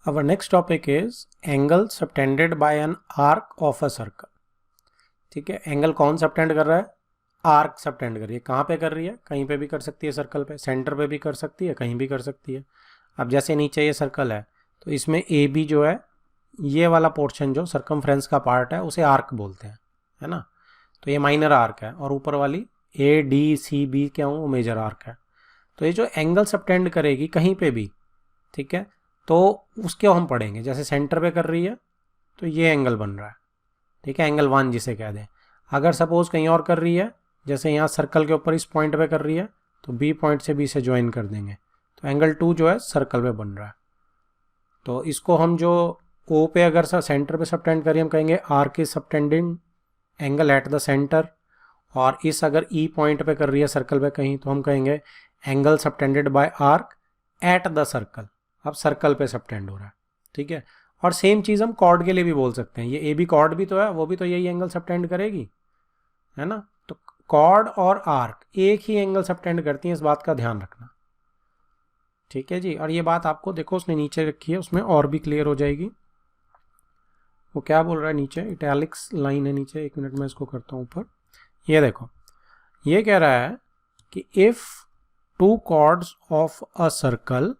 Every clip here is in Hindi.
Our next topic is angle subtended by an arc of a circle. ठीक है, एंगल कौन सबटेंड कर रहा है? आर्क सबटेंड कर रही है. कहाँ पे कर रही है? कहीं पे भी कर सकती है, सर्कल पे, सेंटर पे भी कर सकती है, कहीं भी कर सकती है. अब जैसे नीचे ये सर्कल है तो इसमें ए बी जो है, ये वाला पोर्शन जो सर्कमफ्रेंस का पार्ट है उसे आर्क बोलते हैं, है ना. तो ये माइनर आर्क है और ऊपर वाली ए डी सी बी क्या हूँ वो मेजर आर्क है. तो ये जो एंगल सबटेंड करेगी कहीं पे भी, ठीक है, तो उसके हम पढ़ेंगे. जैसे सेंटर पे कर रही है तो ये एंगल बन रहा है, ठीक है, एंगल 1 जिसे कह दें. अगर सपोज कहीं और कर रही है, जैसे यहाँ सर्कल के ऊपर इस पॉइंट पे कर रही है, तो बी पॉइंट से बी से ज्वाइन कर देंगे, तो एंगल 2 जो है सर्कल पे बन रहा है. तो इसको हम जो ओ पे अगर सेंटर पे सबटेंड करें, हम कहेंगे arc is subtending angle at the centre. और इस अगर ई पॉइंट पे कर रही है सर्कल पे कहीं, तो हम कहेंगे angle subtended bye arc at the circle. अब सर्कल पे सबटेंड हो रहा है, ठीक है. और सेम चीज़ हम कॉर्ड के लिए भी बोल सकते हैं. ये ए बी कॉर्ड भी तो है, वो भी तो यही एंगल सबटेंड करेगी, है ना. तो कॉर्ड और आर्क एक ही एंगल सबटेंड करती हैं, इस बात का ध्यान रखना, ठीक है जी. और ये बात आपको देखो उसने नीचे रखी है, उसमें और भी क्लियर हो जाएगी. वो क्या बोल रहा है नीचे, इटैलिक्स लाइन है नीचे, एक मिनट में इसको करता हूँ ऊपर. ये देखो, ये कह रहा है कि if two chords of a circle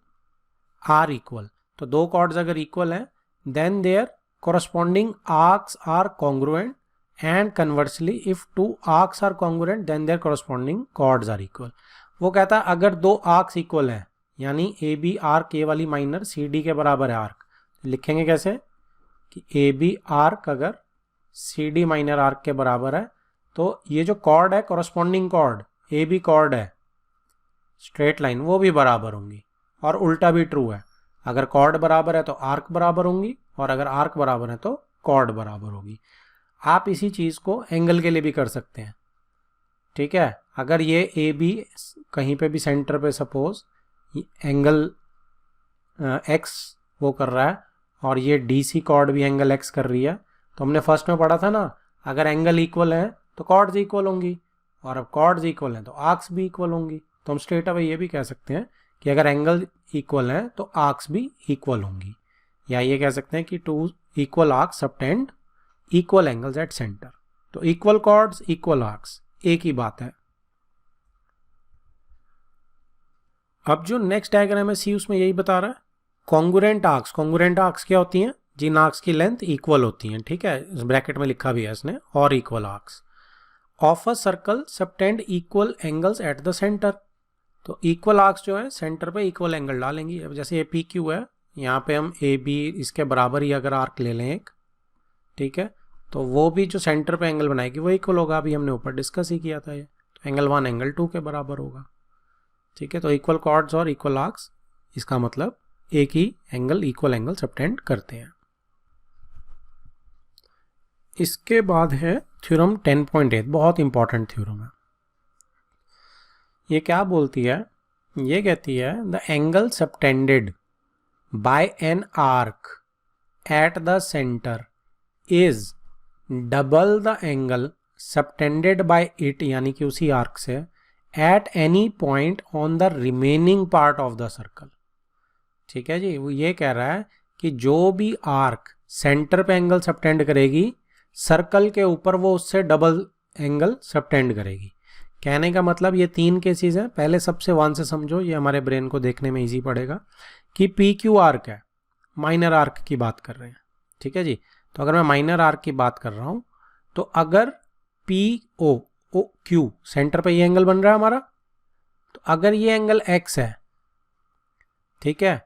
are equal, तो दो कॉर्ड्स अगर इक्वल हैं, then there corresponding arcs are congruent, and conversely if two arcs are congruent then their corresponding chords are equal. वो कहता है अगर दो आर्क्स इक्वल हैं, यानी ए बी आर्क ए वाली माइनर सी डी के बराबर है आर्क, लिखेंगे कैसे कि ए बी आर्क अगर सी डी माइनर आर्क के बराबर है, तो ये जो कॉर्ड है corresponding chord A B chord है स्ट्रेट लाइन, वो भी बराबर होंगी. और उल्टा भी ट्रू है, अगर कॉर्ड बराबर है तो आर्क बराबर होंगी, और अगर आर्क बराबर है तो कॉर्ड बराबर होगी. आप इसी चीज़ को एंगल के लिए भी कर सकते हैं, ठीक है. अगर ये ए बी कहीं पे भी सेंटर पे सपोज एंगल एक्स वो कर रहा है, और ये डी सी कॉर्ड भी एंगल एक्स कर रही है, तो हमने फर्स्ट में पढ़ा था ना, अगर एंगल इक्वल है तो कॉर्ड्स इक्वल होंगी, और अब कॉर्ड्स इक्वल हैं तो आर्क्स भी इक्वल होंगी. तो हम स्ट्रेट अवे ये भी कह सकते हैं कि अगर एंगल इक्वल है तो आर्क्स भी इक्वल होंगी, या ये कह सकते हैं कि two equal arcs subtend equal angles at centre. तो इक्वल कॉर्ड्स इक्वल आर्क्स एक ही बात है. अब जो नेक्स्ट डायग्राम है सी, उसमें यही बता रहा है कॉन्ग्रुएंट आर्क्स. कॉन्ग्रुएंट आर्क्स क्या होती हैं? जिन आर्क्स की लेंथ इक्वल होती हैं, ठीक है, इस ब्रैकेट में लिखा भी है इसने, और equal arcs of a circle subtend equal angles at the centre. तो इक्वल आर्क्स जो है सेंटर पे इक्वल एंगल डालेंगी. अब जैसे ये पी क्यू है, यहाँ पे हम ए बी इसके बराबर ही अगर आर्क ले लें एक, ठीक है, तो वो भी जो सेंटर पे एंगल बनाएगी वो इक्वल होगा. अभी हमने ऊपर डिस्कस ही किया था ये. तो एंगल 1 एंगल 2 के बराबर होगा, ठीक है. तो इक्वल कॉर्ड्स और इक्वल आर्क्स, इसका मतलब एक ही एंगल इक्वल एंगल सबटेंड करते हैं. इसके बाद है थ्योरम 10.8, बहुत इंपॉर्टेंट थ्योरम है. ये क्या बोलती है? ये कहती है the angle subtended bye an arc at the centre is double the angle subtended bye it, यानी कि उसी आर्क से, at any point on the remaining part of the circle. ठीक है जी. वो ये कह रहा है कि जो भी आर्क सेंटर पे एंगल सबटेंड करेगी, सर्कल के ऊपर वो उससे डबल एंगल सबटेंड करेगी. कहने का मतलब ये 3 केसेस हैं. पहले सबसे 1 से समझो, ये हमारे ब्रेन को देखने में इजी पड़ेगा, कि पी क्यू आर्क है, माइनर आर्क की बात कर रहे हैं, ठीक है जी. तो अगर मैं माइनर आर्क की बात कर रहा हूँ, तो अगर पी ओ क्यू सेंटर पे ये एंगल बन रहा है हमारा, तो अगर ये एंगल एक्स है, ठीक है,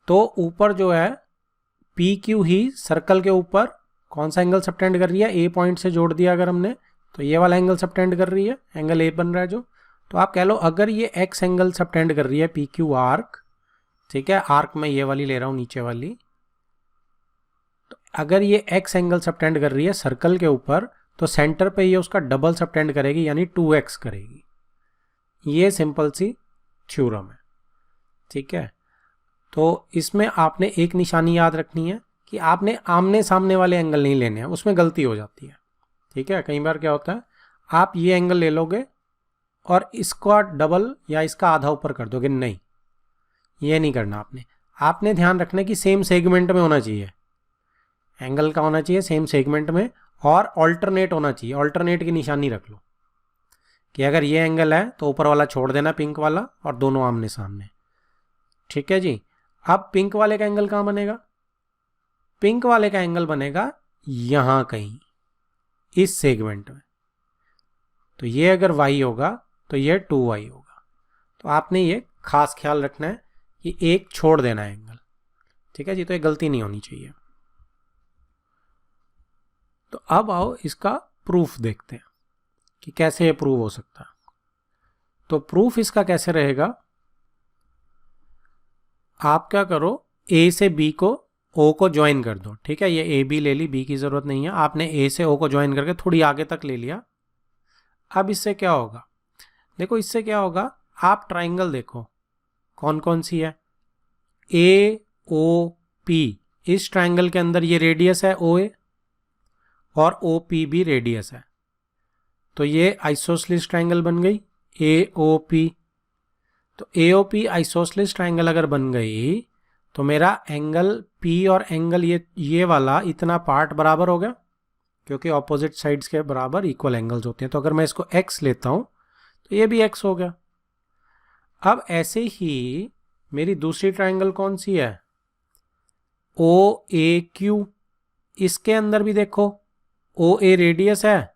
तो ऊपर जो है पी क्यू ही सर्कल के ऊपर कौन सा एंगल सबटेंड कर रही है? ए पॉइंट से जोड़ दिया अगर हमने, तो ये वाला एंगल सबटेंड कर रही है, एंगल ए बन रहा है जो. तो आप कह लो अगर ये एक्स एंगल सबटेंड कर रही है पी क्यू आर्क, ठीक है, आर्क में ये वाली ले रहा हूँ नीचे वाली, तो अगर ये एक्स एंगल सबटेंड कर रही है सर्कल के ऊपर, तो सेंटर पे ये उसका डबल सबटेंड करेगी, यानी 2x करेगी. ये सिंपल सी थ्योरम है, ठीक है. तो इसमें आपने एक निशानी याद रखनी है कि आपने आमने सामने वाले एंगल नहीं लेने हैं, उसमें गलती हो जाती है, ठीक है. कई बार क्या होता है, आप ये एंगल ले लोगे और इसका डबल या इसका आधा ऊपर कर दोगे, नहीं, ये नहीं करना आपने. आपने ध्यान रखना कि सेम सेगमेंट में होना चाहिए, एंगल का होना चाहिए सेम सेगमेंट में, और ऑल्टरनेट होना चाहिए। ऑल्टरनेट की निशानी रख लो कि अगर ये एंगल है तो ऊपर वाला छोड़ देना पिंक वाला, और दोनों आमने सामने। ठीक है जी। अब पिंक वाले का एंगल कहाँ बनेगा? पिंक वाले का एंगल बनेगा यहां कहीं, इस सेगमेंट में। तो ये अगर y होगा तो ये 2y होगा। तो आपने ये खास ख्याल रखना है कि एक छोड़ देना है एंगल। ठीक है जी, तो ये गलती नहीं होनी चाहिए। तो अब आओ इसका प्रूफ देखते हैं कि कैसे ये प्रूव हो सकता है। तो प्रूफ इसका कैसे रहेगा, आप क्या करो, a से b को o को ज्वाइन कर दो। ठीक है, ये a b ले ली, b की जरूरत नहीं है। आपने a से o को ज्वाइन करके थोड़ी आगे तक ले लिया। अब इससे क्या होगा, देखो इससे क्या होगा, आप ट्राइंगल देखो कौन कौन सी है। ए ओ पी, इस ट्राइंगल के अंदर ये रेडियस है ओ ए, और ओ पी भी रेडियस है। तो ये आइसोसेलेस ट्राइंगल बन गई ए ओ पी। तो ए ओ पी आइसोसेलेस ट्राइंगल अगर बन गई तो मेरा एंगल पी और एंगल ये वाला इतना पार्ट बराबर हो गया, क्योंकि ऑपोजिट साइड्स के बराबर इक्वल एंगल्स होते हैं। तो अगर मैं इसको x लेता हूं तो ये भी x हो गया। अब ऐसे ही मेरी दूसरी ट्राइंगल कौन सी है, ओ ए क्यू। इसके अंदर भी देखो ओ ए रेडियस है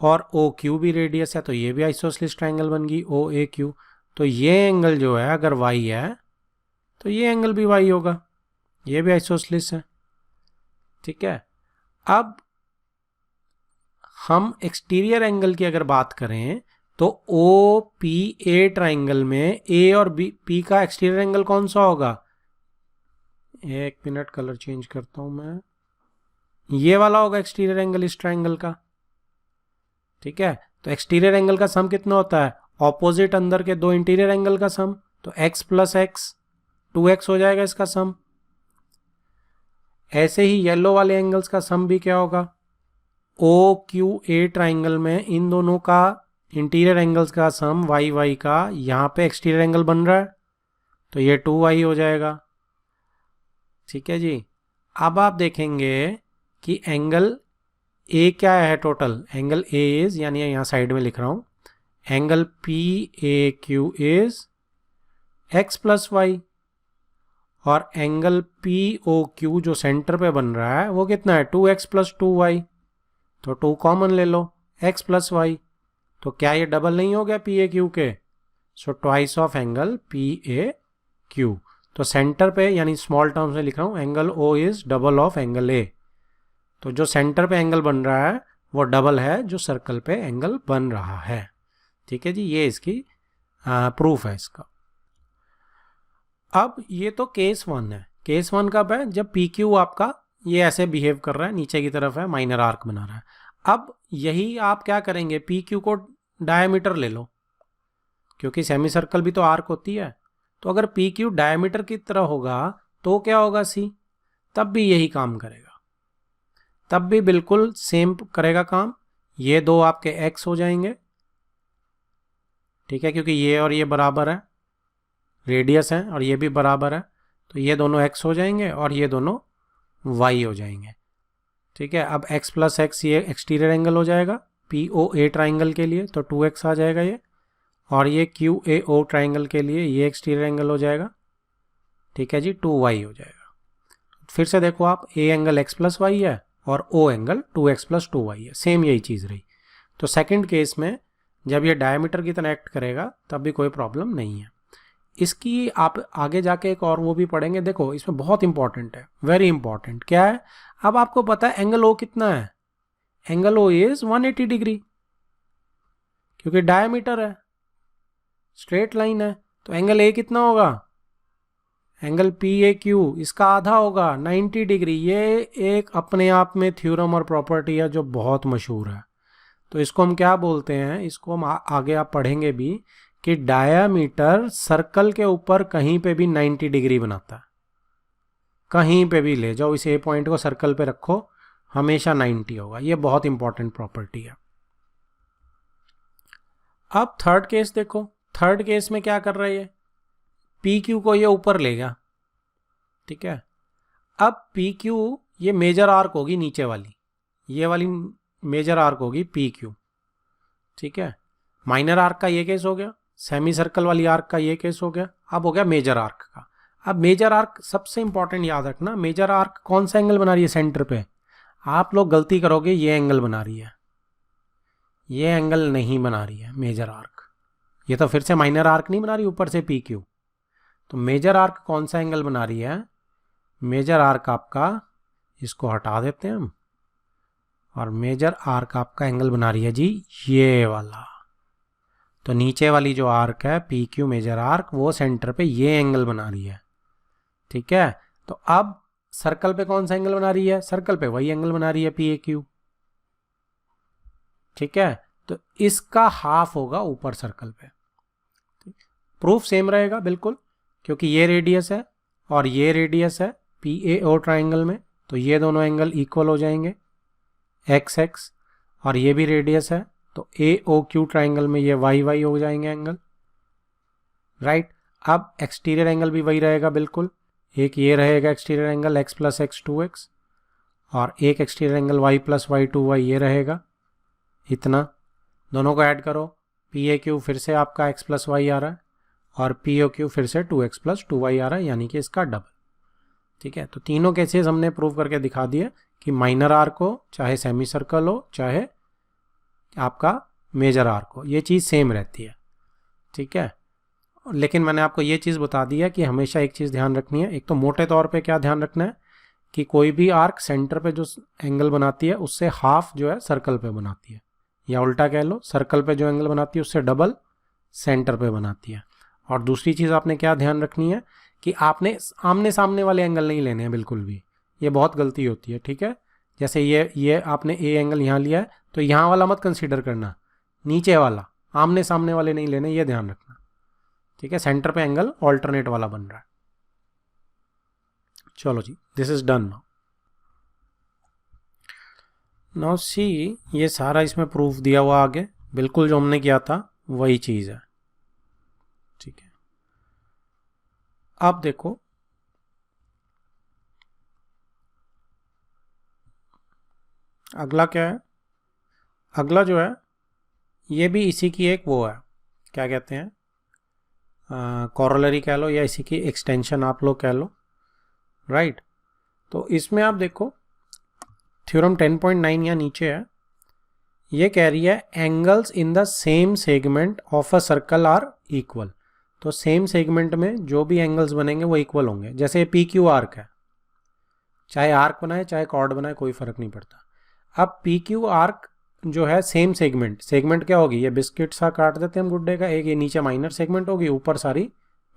और ओ क्यू भी रेडियस है, तो ये भी आइसोसेलेस ट्राइंगल बन गई ओ ए क्यू। तो ये एंगल जो है अगर y है तो ये एंगल भी y होगा, ये भी आइसोसेलेस है। ठीक है, अब हम एक्सटीरियर एंगल की अगर बात करें तो ओ पी ए ट्राइंगल में ए और बी पी का एक्सटीरियर एंगल कौन सा होगा, एक मिनट कलर चेंज करता हूं मैं, ये वाला होगा एक्सटीरियर एंगल इस ट्राइंगल का। ठीक है, तो एक्सटीरियर एंगल का सम कितना होता है, ऑपोजिट अंदर के दो इंटीरियर एंगल का सम। तो x प्लस एक्स 2x हो जाएगा इसका सम। ऐसे ही येलो वाले एंगल्स का सम भी क्या होगा, ओ क्यू ए ट्राइंगल में इन दोनों का इंटीरियर एंगल्स का सम वाई वाई का, यहाँ पे एक्सटीरियर एंगल बन रहा है तो ये 2y हो जाएगा। ठीक है जी। अब आप देखेंगे कि एंगल ए क्या है, टोटल एंगल ए इज, यानी यहाँ साइड में लिख रहा हूँ, angle P A Q is x plus Y, और एंगल पी ओ क्यू जो सेंटर पे बन रहा है वो कितना है 2x प्लस 2y। तो 2 कॉमन ले लो, x प्लस वाई। तो क्या ये डबल नहीं हो गया पी ए क्यू के, so twice of angle P A Q. तो सेंटर पे यानी स्मॉल टर्म्स में लिख रहा हूँ, angle O is double of angle A. तो जो सेंटर पे एंगल बन रहा है वो डबल है जो सर्कल पे एंगल बन रहा है। ठीक है जी, ये इसकी प्रूफ है इसका। अब ये तो केस 1 है। केस 1 कब है, जब पी क्यू आपका ये ऐसे बिहेव कर रहा है, नीचे की तरफ है, माइनर आर्क बना रहा है। अब यही आप क्या करेंगे, पी क्यू को डायमीटर ले लो, क्योंकि सेमी सर्कल भी तो आर्क होती है। तो अगर पी क्यू डायमीटर की तरह होगा तो क्या होगा सी, तब भी यही काम करेगा, तब भी बिल्कुल सेम करेगा काम। ये दो आपके x हो जाएंगे। ठीक है, क्योंकि ये और ये बराबर है, रेडियस है, और ये भी बराबर है, तो ये दोनों x हो जाएंगे और ये दोनों y हो जाएंगे। ठीक है, अब x प्लस एक्स ये एक्सटीरियर एंगल हो जाएगा पी ओ ए ट्राइंगल के लिए, तो 2x आ जाएगा ये, और ये क्यू ए ओ ट्राइंगल के लिए ये एक्सटीरियर एंगल हो जाएगा। ठीक है जी, 2y हो जाएगा। फिर से देखो आप, a angle x plus Y है और o angle 2x plus 2y है, सेम यही चीज़ रही। तो सेकंड केस में जब ये डायमीटर की तरह एक्ट करेगा तब भी कोई प्रॉब्लम नहीं है। इसकी आप आगे जाके एक और वो भी पढ़ेंगे, देखो इसमें बहुत इंपॉर्टेंट है, वेरी इंपॉर्टेंट। क्या है, अब आपको पता है एंगल ओ कितना है, एंगल ओ इज 180 डिग्री, क्योंकि डायमीटर है, स्ट्रेट लाइन है। तो एंगल ए कितना होगा, एंगल पी ए क्यू इसका आधा होगा 90 डिग्री। ये एक अपने आप में थ्योरम और प्रॉपर्टी है जो बहुत मशहूर है। तो इसको हम क्या बोलते हैं, इसको हम आगे आप पढ़ेंगे भी, कि डायामीटर सर्कल के ऊपर कहीं पे भी 90 डिग्री बनाता है। कहीं पे भी ले जाओ इस ए पॉइंट को, सर्कल पे रखो, हमेशा 90 होगा। ये बहुत इंपॉर्टेंट प्रॉपर्टी है। अब थर्ड केस देखो, थर्ड केस में क्या कर रहा है ये, पी क्यू को ये ऊपर ले गया, ठीक है। अब पी क्यू ये मेजर आर्क होगी नीचे वाली, ये वाली मेजर आर्क होगी पी क्यू, ठीक है। माइनर आर्क का ये केस हो गया, सेमी सर्कल वाली आर्क का ये केस हो गया, अब हो गया मेजर आर्क का। अब मेजर आर्क सबसे इंपॉर्टेंट याद रखना, मेजर आर्क कौन सा एंगल बना रही है सेंटर पे। आप लोग गलती करोगे, ये एंगल बना रही है, ये एंगल नहीं बना रही है मेजर आर्क, ये तो फिर से माइनर आर्क नहीं बना रही ऊपर से पी क्यू। तो मेजर आर्क कौन सा एंगल बना रही है, मेजर आर्क आपका, इसको हटा देते हैं हम, और मेजर आर्क आपका एंगल बना रही है जी ये वाला। तो नीचे वाली जो आर्क है पी क्यू मेजर आर्क, वो सेंटर पे ये एंगल बना रही है, ठीक है। तो अब सर्कल पे कौन सा एंगल बना रही है, सर्कल पे वही एंगल बना रही है पी ए क्यू, ठीक है। तो इसका हाफ होगा ऊपर सर्कल पे। प्रूफ सेम रहेगा बिल्कुल, क्योंकि ये रेडियस है और ये रेडियस है पी ए ओ ट्राइंगल में, तो ये दोनों एंगल इक्वल हो जाएंगे एक्स एक्स, और ये भी रेडियस है तो ए ओ क्यू ट्राइंगल में ये वाई वाई हो जाएंगे एंगल, राइट। अब एक्सटीरियर एंगल भी वही रहेगा बिल्कुल, एक ये रहेगा exterior angle x plus X 2x, और एक exterior angle y plus Y 2y ये रहेगा, इतना। दोनों को ऐड करो, पी ए क्यू फिर से आपका x प्लस वाई आ रहा है, और पी ओ क्यू फिर से 2x प्लस 2y आ रहा है, यानी कि इसका डबल, ठीक है। तो तीनों केसेस हमने प्रूव करके दिखा दिए कि माइनर आर्क हो, चाहे सेमी सर्कल हो, चाहे आपका मेजर आर्क हो, ये चीज़ सेम रहती है, ठीक है। लेकिन मैंने आपको ये चीज़ बता दी है कि हमेशा एक चीज़ ध्यान रखनी है, एक तो मोटे तौर पे क्या ध्यान रखना है कि कोई भी आर्क सेंटर पे जो एंगल बनाती है उससे हाफ जो है सर्कल पे बनाती है, या उल्टा कह लो सर्कल पे जो एंगल बनाती है उससे डबल सेंटर पे बनाती है। और दूसरी चीज़ आपने क्या ध्यान रखनी है कि आपने आमने सामने वाले एंगल नहीं लेने हैं बिल्कुल भी, ये बहुत गलती होती है, ठीक है। जैसे ये आपने ए एंगल यहाँ लिया है तो यहाँ वाला मत कंसिडर करना, नीचे वाला, आमने सामने वाले नहीं लेने, ये ध्यान रखना, ठीक है। सेंटर पे एंगल ऑल्टरनेट वाला बन रहा है। चलो जी, this is done now. Now see, ये सारा इसमें प्रूफ दिया हुआ आगे, बिल्कुल जो हमने किया था वही चीज़ है, ठीक है। अब देखो अगला क्या है, अगला जो है ये भी इसी की एक वो है, क्या कहते हैं, कॉरोलरी कह लो या इसी की एक्सटेंशन आप लोग कह लो, राइट। तो इसमें आप देखो थ्योरम 10.9 या नीचे है, ये कह रही है angles in the same segment of a circle are equal. तो सेम सेगमेंट में जो भी एंगल्स बनेंगे वो इक्वल होंगे। जैसे पी क्यू आर्क है, चाहे आर्क बनाए चाहे कॉर्ड बनाए कोई फर्क नहीं पड़ता। अब पी क्यू आर्क जो है सेम सेगमेंट, सेगमेंट क्या होगी, ये बिस्किट सा काट देते हैं हम गुड्डे का, एक ये नीचे माइनर सेगमेंट होगी, ऊपर सारी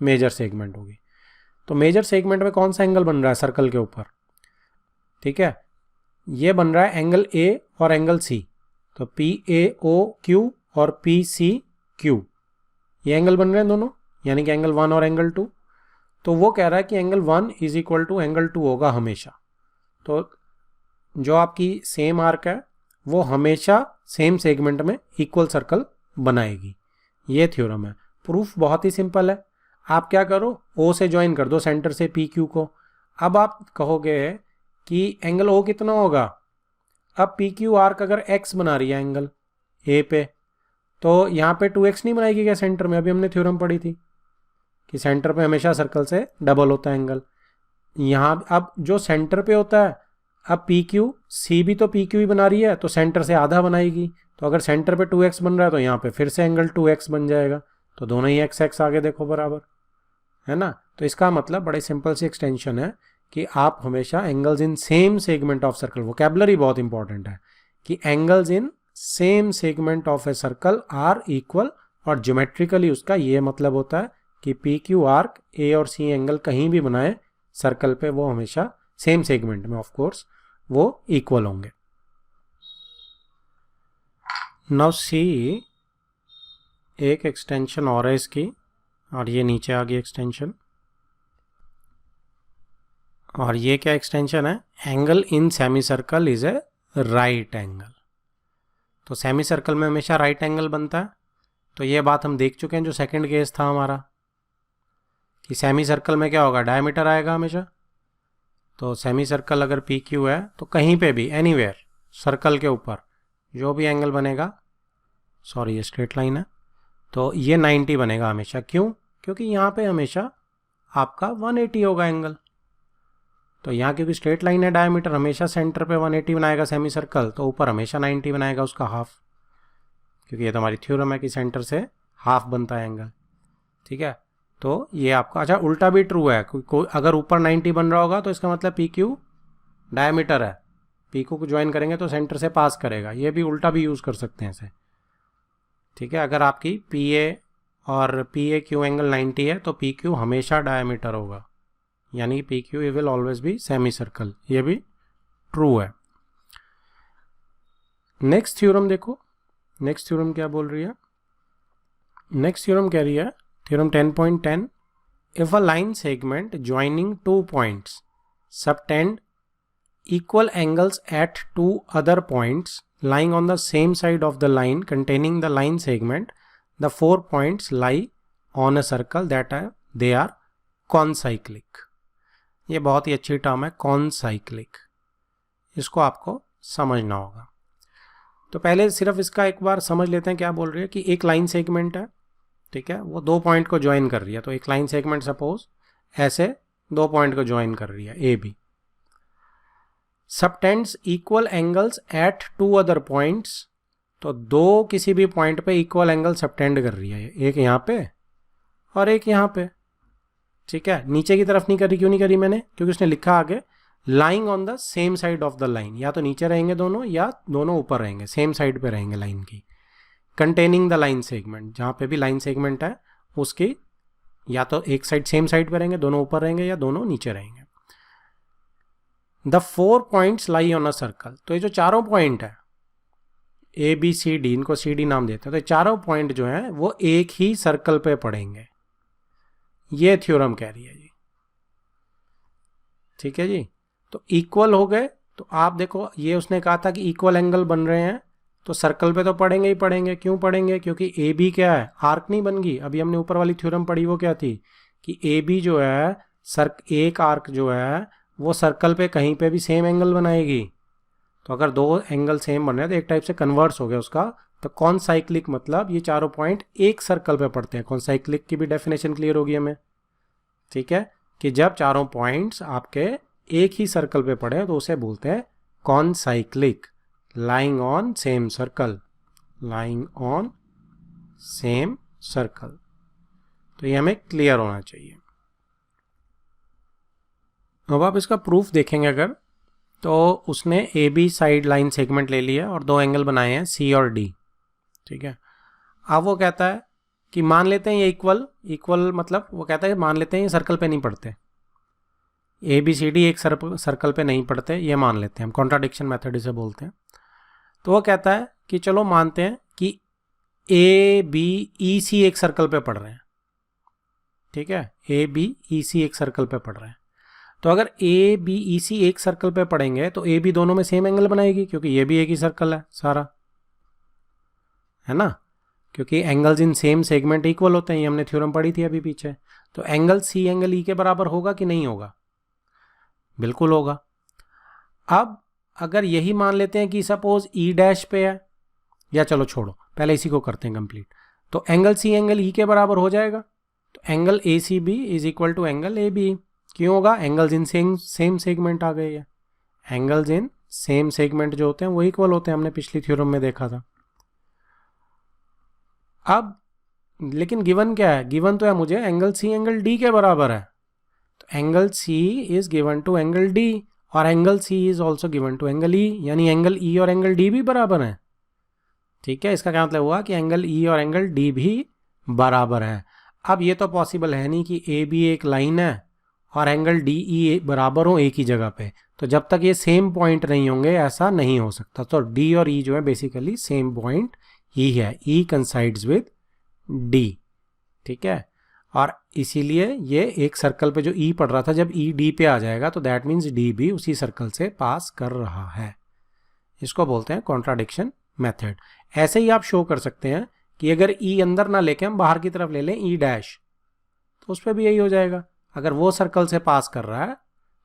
मेजर सेगमेंट होगी। तो मेजर सेगमेंट में कौन सा एंगल बन रहा है सर्कल के ऊपर, ठीक है, ये बन रहा है एंगल ए और एंगल सी। तो पी ए ओ क्यू और पी सी क्यू, ये एंगल बन रहे हैं दोनों, यानी कि एंगल 1 और एंगल 2। तो वो कह रहा है कि angle 1 is equal to angle 2 होगा हमेशा। तो जो आपकी सेम आर्क है वो हमेशा सेम सेगमेंट में इक्वल सर्कल बनाएगी, ये थ्योरम है। प्रूफ बहुत ही सिंपल है, आप क्या करो, ओ से ज्वाइन कर दो सेंटर से पी क्यू को। अब आप कहोगे कि एंगल ओ कितना होगा, अब पी क्यू आर्क अगर एक्स बना रही है एंगल ए पे, तो यहाँ पे 2x नहीं बनाएगी क्या सेंटर में, अभी हमने थ्योरम पढ़ी थी कि सेंटर पे हमेशा सर्कल से डबल होता है एंगल। यहाँ अब जो सेंटर पे होता है, अब पी क्यू सी भी तो पी क्यू ही बना रही है, तो सेंटर से आधा बनाएगी। तो अगर सेंटर पे 2x बन रहा है तो यहाँ पे फिर से एंगल 2x बन जाएगा, तो दोनों ही x x आगे देखो बराबर है ना। तो इसका मतलब बड़े सिंपल सी एक्सटेंशन है कि आप हमेशा angles in same segment of circle, vocabulary बहुत इंपॉर्टेंट है कि angles in same segment of a circle are equal, और ज्योमेट्रिकली उसका ये मतलब होता है कि पी क्यू आर्क ए और सी एंगल कहीं भी बनाए सर्कल पे वो हमेशा सेम सेगमेंट में ऑफ कोर्स वो इक्वल होंगे। नाउ सी, एक एक्सटेंशन और है इसकी, और ये नीचे आ गई एक्सटेंशन, और ये क्या एक्सटेंशन है, angle in semi circle is a right angle. तो सेमी सर्कल में हमेशा राइट एंगल बनता है। तो ये बात हम देख चुके हैं जो सेकंड केस था हमारा, कि सेमी सर्कल में क्या होगा, डायमीटर आएगा हमेशा। तो सेमी सर्कल अगर पी क्यू है तो कहीं पे भी एनीवेयर सर्कल के ऊपर जो भी एंगल बनेगा, सॉरी ये स्ट्रेट लाइन है, तो ये 90 बनेगा हमेशा। क्यों? क्योंकि यहाँ पे हमेशा आपका 180 होगा एंगल। तो यहाँ क्योंकि स्ट्रेट लाइन है, डायमीटर हमेशा सेंटर पे 180 बनाएगा सेमी सर्कल, तो ऊपर हमेशा 90 बनाएगा उसका हाफ, क्योंकि ये तो हमारी थ्योरम है कि सेंटर से हाफ बनता है एंगल। ठीक है, तो ये आपका, अच्छा उल्टा भी ट्रू है, अगर ऊपर 90 बन रहा होगा तो इसका मतलब पी क्यू डायमीटर है, पी क्यू को ज्वाइन करेंगे तो सेंटर से पास करेगा। ये भी उल्टा भी यूज़ कर सकते हैं इसे। ठीक है, अगर आपकी पी ए और पी ए क्यू एंगल 90 है तो पी क्यू हमेशा डायमीटर होगा, यानी P Q will always be semi circle. ये भी ट्रू है। नेक्स्ट थ्योरम देखो, नेक्स्ट थ्योरम क्या बोल रही है। नेक्स्ट थ्योरम कह रही है, theorem 10.10, if a line segment joining 2 points subtend equal angles at 2 other points lying on the same side of the line containing the line segment, the 4 points lie on a circle that they are concyclic। ये बहुत ही अच्छी टर्म है concyclic, इसको आपको समझना होगा। तो पहले सिर्फ इसका एक बार समझ लेते हैं क्या बोल रही है, कि एक लाइन सेगमेंट है, ठीक है, वो 2 पॉइंट को ज्वाइन कर रही है। तो एक लाइन सेगमेंट सपोज ऐसे 2 पॉइंट को ज्वाइन कर रही है, A B, subtends equal angles at 2 other points, तो 2 किसी भी पॉइंट पे इक्वल एंगल सबटेंड कर रही है, एक यहाँ पे और एक यहाँ पे। ठीक है, नीचे की तरफ नहीं करी, क्यों नहीं करी मैंने, क्योंकि उसने लिखा आगे lying on the same side of the line, या तो नीचे रहेंगे दोनों या दोनों ऊपर रहेंगे, सेम साइड पे रहेंगे लाइन की। कंटेनिंग द लाइन सेगमेंट, जहाँ पे भी लाइन सेगमेंट है उसकी या तो एक साइड सेम साइड पे रहेंगे, दोनों ऊपर रहेंगे या दोनों नीचे रहेंगे। The 4 points lie on a circle, तो ये जो चारों पॉइंट है ए बी सी डी, इनको सी डी नाम देते हैं, तो ये चारों पॉइंट जो हैं वो एक ही सर्कल पे पड़ेंगे, ये थ्योरम कह रही है जी। ठीक है जी, तो इक्वल हो गए, तो आप देखो ये उसने कहा था कि इक्वल एंगल बन रहे हैं तो सर्कल पे तो पड़ेंगे ही पड़ेंगे। क्यों पड़ेंगे? क्योंकि ए बी क्या है, आर्क नहीं बन गई। अभी हमने ऊपर वाली थ्योरम पढ़ी, वो क्या थी कि ए बी जो है एक आर्क जो है वो सर्कल पे कहीं पे भी सेम एंगल बनाएगी। तो अगर 2 एंगल सेम बन रहे हैं तो एक टाइप से कन्वर्स हो गया उसका। तो कॉनसाइक्लिक मतलब ये चारों पॉइंट एक सर्कल पे पड़ते हैं। कॉनसाइक्लिक की भी डेफिनेशन क्लियर होगी हमें। ठीक है, कि जब चारों पॉइंट्स आपके एक ही सर्कल पे पड़े तो उसे बोलते हैं concyclic, lying on same circle, lying on same circle. तो ये हमें क्लियर होना चाहिए। अब आप इसका प्रूफ देखेंगे अगर, तो उसने A B side line segment ले लिया और 2 एंगल बनाए हैं सी और डी। ठीक है, अब वो कहता है कि मान लेते हैं ये इक्वल मतलब वो कहता है मान लेते हैं ये सर्कल पे नहीं पड़ते, ए बी सी डी एक सर्कल पे नहीं पड़ते, ये मान लेते हैं हम, कॉन्ट्राडिक्शन मेथड इसे बोलते हैं। तो वो कहता है कि चलो मानते हैं कि ए बी ई सी एक सर्कल पे पड़ रहे हैं। ठीक है, ए बी ई सी एक सर्कल पे पड़ रहे हैं। तो अगर ए बी ई सी एक सर्कल पे पड़ेंगे तो ए बी दोनों में सेम एंगल बनाएगी, क्योंकि ये भी एक ही सर्कल है सारा, है ना, क्योंकि angles in same segment equal होते हैं। ये हमने थ्योरम पढ़ी थी अभी पीछे। तो एंगल सी एंगल ई के बराबर होगा कि नहीं होगा? बिल्कुल होगा। अब अगर यही मान लेते हैं कि सपोज ई डैश पे है, या चलो छोड़ो पहले इसी को करते हैं कंप्लीट, तो एंगल सी एंगल ई के बराबर हो जाएगा। तो angle A C B is equal to angle A B. क्यों होगा? एंगल्स इन सेम सेगमेंट आ गए। एंगल्स इन सेम सेगमेंट जो होते हैं वो इक्वल होते हैं, हमने पिछली थ्योरम में देखा था। अब लेकिन गिवन क्या है? गिवन तो है मुझे एंगल सी एंगल डी के बराबर है। तो angle C is given to angle D और angle C is also given to angle E, यानी एंगल ई और एंगल डी भी बराबर हैं। ठीक है, इसका क्या मतलब हुआ कि एंगल ई और एंगल डी भी बराबर है। अब ये तो पॉसिबल है नहीं कि ए बी एक लाइन है और एंगल डी ई बराबर हो एक ही जगह पे। तो जब तक ये सेम पॉइंट नहीं होंगे ऐसा नहीं हो सकता। तो डी और ई जो है बेसिकली सेम पॉइंट ही है, ई कंसाइड्स विद डी। ठीक है, और इसीलिए ये एक सर्कल पे जो ई पड़ रहा था जब ई डी पे आ जाएगा तो दैट मीन्स डी भी उसी सर्कल से पास कर रहा है। इसको बोलते हैं कॉन्ट्राडिक्शन मेथड। ऐसे ही आप शो कर सकते हैं कि अगर ई अंदर ना लेके हम बाहर की तरफ ले लें ई डैश, तो उस पर भी यही हो जाएगा। अगर वो सर्कल से पास कर रहा है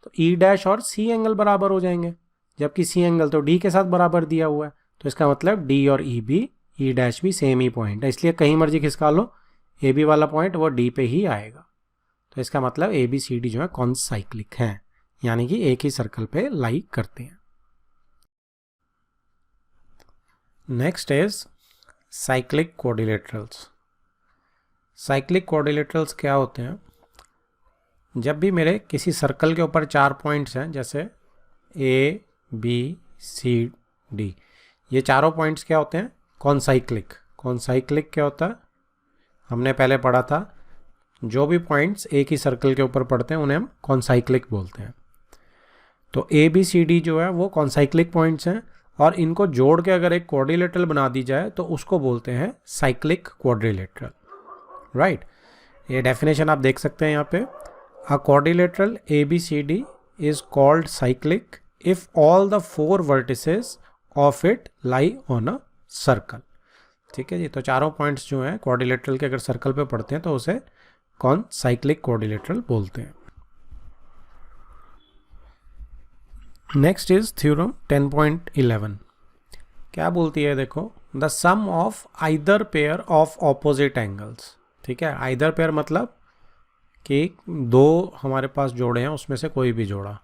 तो ई डैश और सी एंगल बराबर हो जाएंगे, जबकि सी एंगल तो डी के साथ बराबर दिया हुआ है। तो इसका मतलब डी और ई भी, ई डैश भी सेम ही पॉइंट है, इसलिए कहीं मर्जी खिसका लो, ए बी वाला पॉइंट वो डी पे ही आएगा। तो इसका मतलब ए बी सी डी जो है कॉन्साइक्लिक हैं, यानी कि एक ही सर्कल पे लाई करते हैं। Next is cyclic quadrilaterals. Cyclic quadrilaterals क्या होते हैं? जब भी मेरे किसी सर्कल के ऊपर 4 पॉइंट्स हैं, जैसे ए बी सी डी, ये चारों पॉइंट्स क्या होते हैं? कॉन्साइक्लिक। कॉन्साइक्लिक क्या होता है? हमने पहले पढ़ा था, जो भी पॉइंट्स एक ही सर्कल के ऊपर पड़ते हैं उन्हें हम कॉन्साइक्लिक बोलते हैं। तो ए बी सी डी जो है वो कॉन्साइक्लिक पॉइंट्स हैं, और इनको जोड़ के अगर एक क्वाड्रिलेटरल बना दी जाए तो उसको बोलते हैं साइक्लिक क्वाड्रिलेटरल, राइट। ये डेफिनेशन आप देख सकते हैं यहाँ पे, a quadrilateral A B C D is called cyclic if all the 4 vertices of it lie on a circle. ठीक है जी, तो चारों पॉइंट्स जो हैं क्वाड्रिलेटरल के अगर सर्कल पे पड़ते हैं तो उसे कौन साइक्लिक क्वाड्रिलेटरल बोलते हैं। Next is theorem 10.11। क्या बोलती है? देखो, the sum of either pair of opposite angles. ठीक है, आइदर पेयर मतलब कि दो हमारे पास जोड़े हैं, उसमें से कोई भी जोड़ा,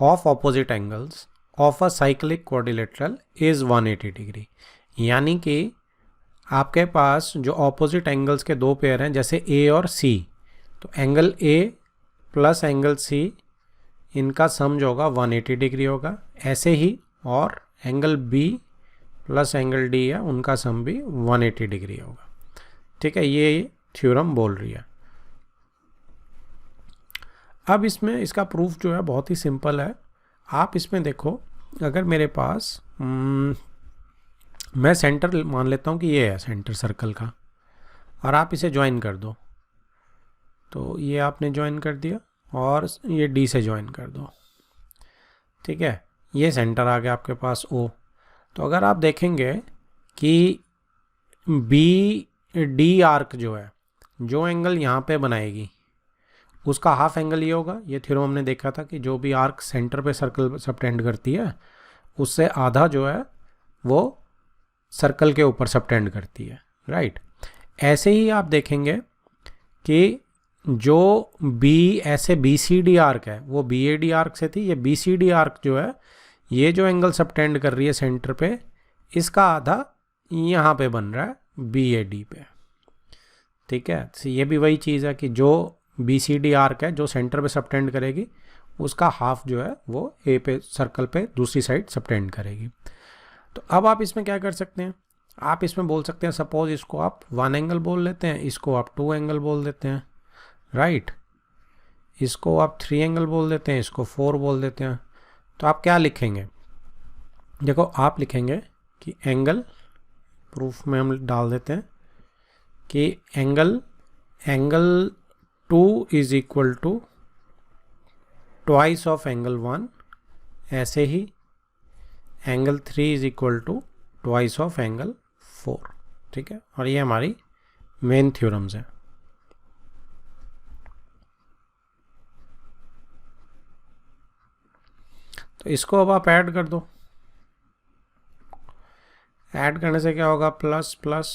of opposite angles of a cyclic quadrilateral is 180 degree. यानी कि आपके पास जो ऑपोजिट एंगल्स के दो पेयर हैं, जैसे ए और सी, तो angle A plus angle C, इनका सम जो होगा 180 डिग्री होगा। ऐसे ही और angle B plus angle D है, उनका सम भी 180 डिग्री होगा। ठीक है, ये थ्योरम बोल रही है। अब इसमें इसका प्रूफ जो है बहुत ही सिंपल है। आप इसमें देखो, अगर मेरे पास मैं सेंटर मान लेता हूँ कि ये है सेंटर सर्कल का, और आप इसे ज्वाइन कर दो, तो ये आपने ज्वाइन कर दिया और ये डी से ज्वाइन कर दो। ठीक है, ये सेंटर आ गया आपके पास ओ। तो अगर आप देखेंगे कि बी डी आर्क जो है, जो एंगल यहाँ पे बनाएगी उसका हाफ एंगल ये होगा। ये थ्योरम हमने देखा था कि जो भी आर्क सेंटर पे सर्कल सबटेंड करती है, उससे आधा जो है वो सर्कल के ऊपर सबटेंड करती है, राइट। ऐसे ही आप देखेंगे कि जो बी ऐसे बी सी डी आर्क है, वो बी ए डी आर्क से थी, ये बी सी डी आर्क जो है, ये जो एंगल सबटेंड कर रही है सेंटर पे, इसका आधा यहाँ पे बन रहा है बी ए डी पे। ठीक है, तो ये भी वही चीज़ है कि जो बी सी डी आर्क है जो सेंटर पे सबटेंड करेगी, उसका हाफ जो है वो ए पे सर्कल पे दूसरी साइड सबटेंड करेगी। तो अब आप इसमें क्या कर सकते हैं? आप इसमें बोल सकते हैं, सपोज इसको आप 1 एंगल बोल लेते हैं, इसको आप 2 एंगल बोल देते हैं, राइट। इसको आप 3 एंगल बोल देते हैं, इसको 4 बोल देते हैं। तो आप क्या लिखेंगे? देखो, आप लिखेंगे कि एंगल, प्रूफ में हम डाल देते हैं कि angle 2 is equal to twice of angle 1, ऐसे ही angle 3 is equal to twice of angle 4। ठीक है, और ये हमारी मेन थ्योरम्स हैं। तो इसको अब आप ऐड कर दो। ऐड करने से क्या होगा? प्लस प्लस,